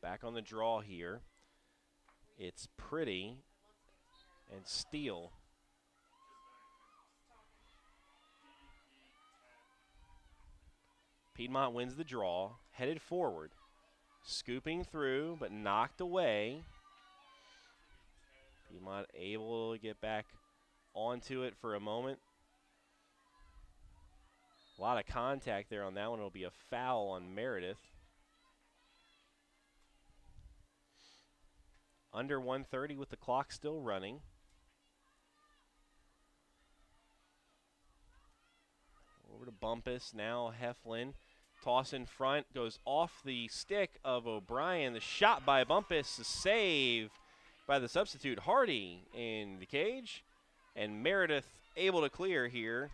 Back on the draw here. It's Pretty and Steele. Piedmont wins the draw, headed forward. Scooping through, but knocked away. Piedmont able to get back onto it for a moment. A lot of contact there on that one. It'll be a foul on Meredith. Under 1:30 with the clock still running. Over to Bumpus, now Heflin. Toss in front, goes off the stick of O'Brien. The shot by Bumpus, the save by the substitute Hardy in the cage. And Meredith able to clear here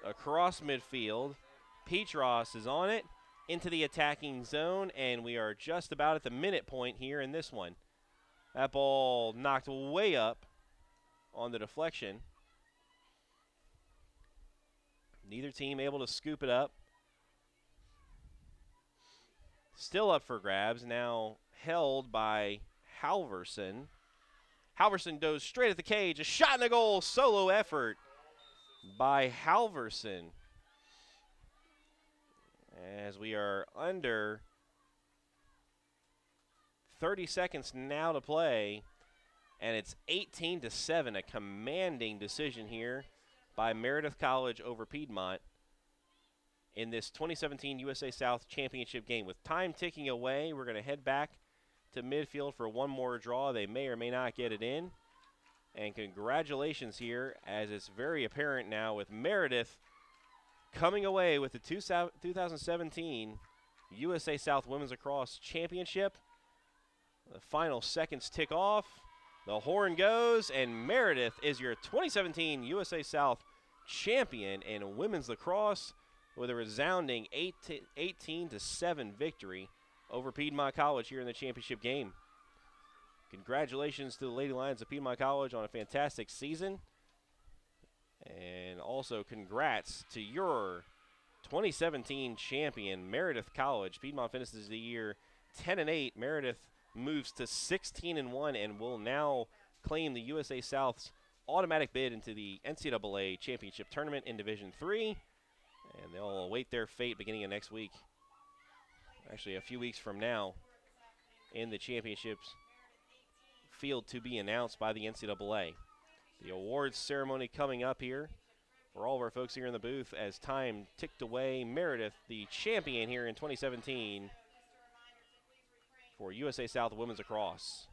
across midfield. Petros is on it into the attacking zone, and we are just about at the minute point here in this one. That ball knocked way up on the deflection. Neither team able to scoop it up. Still up for grabs, now held by Halverson. Halverson goes straight at the cage, a shot in the goal, solo effort by Halverson. As we are under 30 seconds now to play, and it's 18-7, a commanding decision here by Meredith College over Piedmont in this 2017 USA South Championship game. With time ticking away, we're going to head back to midfield for one more draw. They may or may not get it in. And congratulations here, as it's very apparent now with Meredith coming away with the 2017 USA South Women's Lacrosse Championship. The final seconds tick off. The horn goes, and Meredith is your 2017 USA South champion in women's lacrosse with a resounding 18-7 victory over Piedmont College here in the championship game. Congratulations to the Lady Lions of Piedmont College on a fantastic season. And also congrats to your 2017 champion, Meredith College. Piedmont finishes the year 10-8. Meredith moves to 16-1 and will now claim the USA South's automatic bid into the NCAA Championship Tournament in Division III. And they'll await their fate beginning of next week. Actually, a few weeks from now in the championships field to be announced by the NCAA. The awards ceremony coming up here for all of our folks here in the booth as time ticked away. Meredith, the champion here in 2017 for USA South Women's Lacrosse.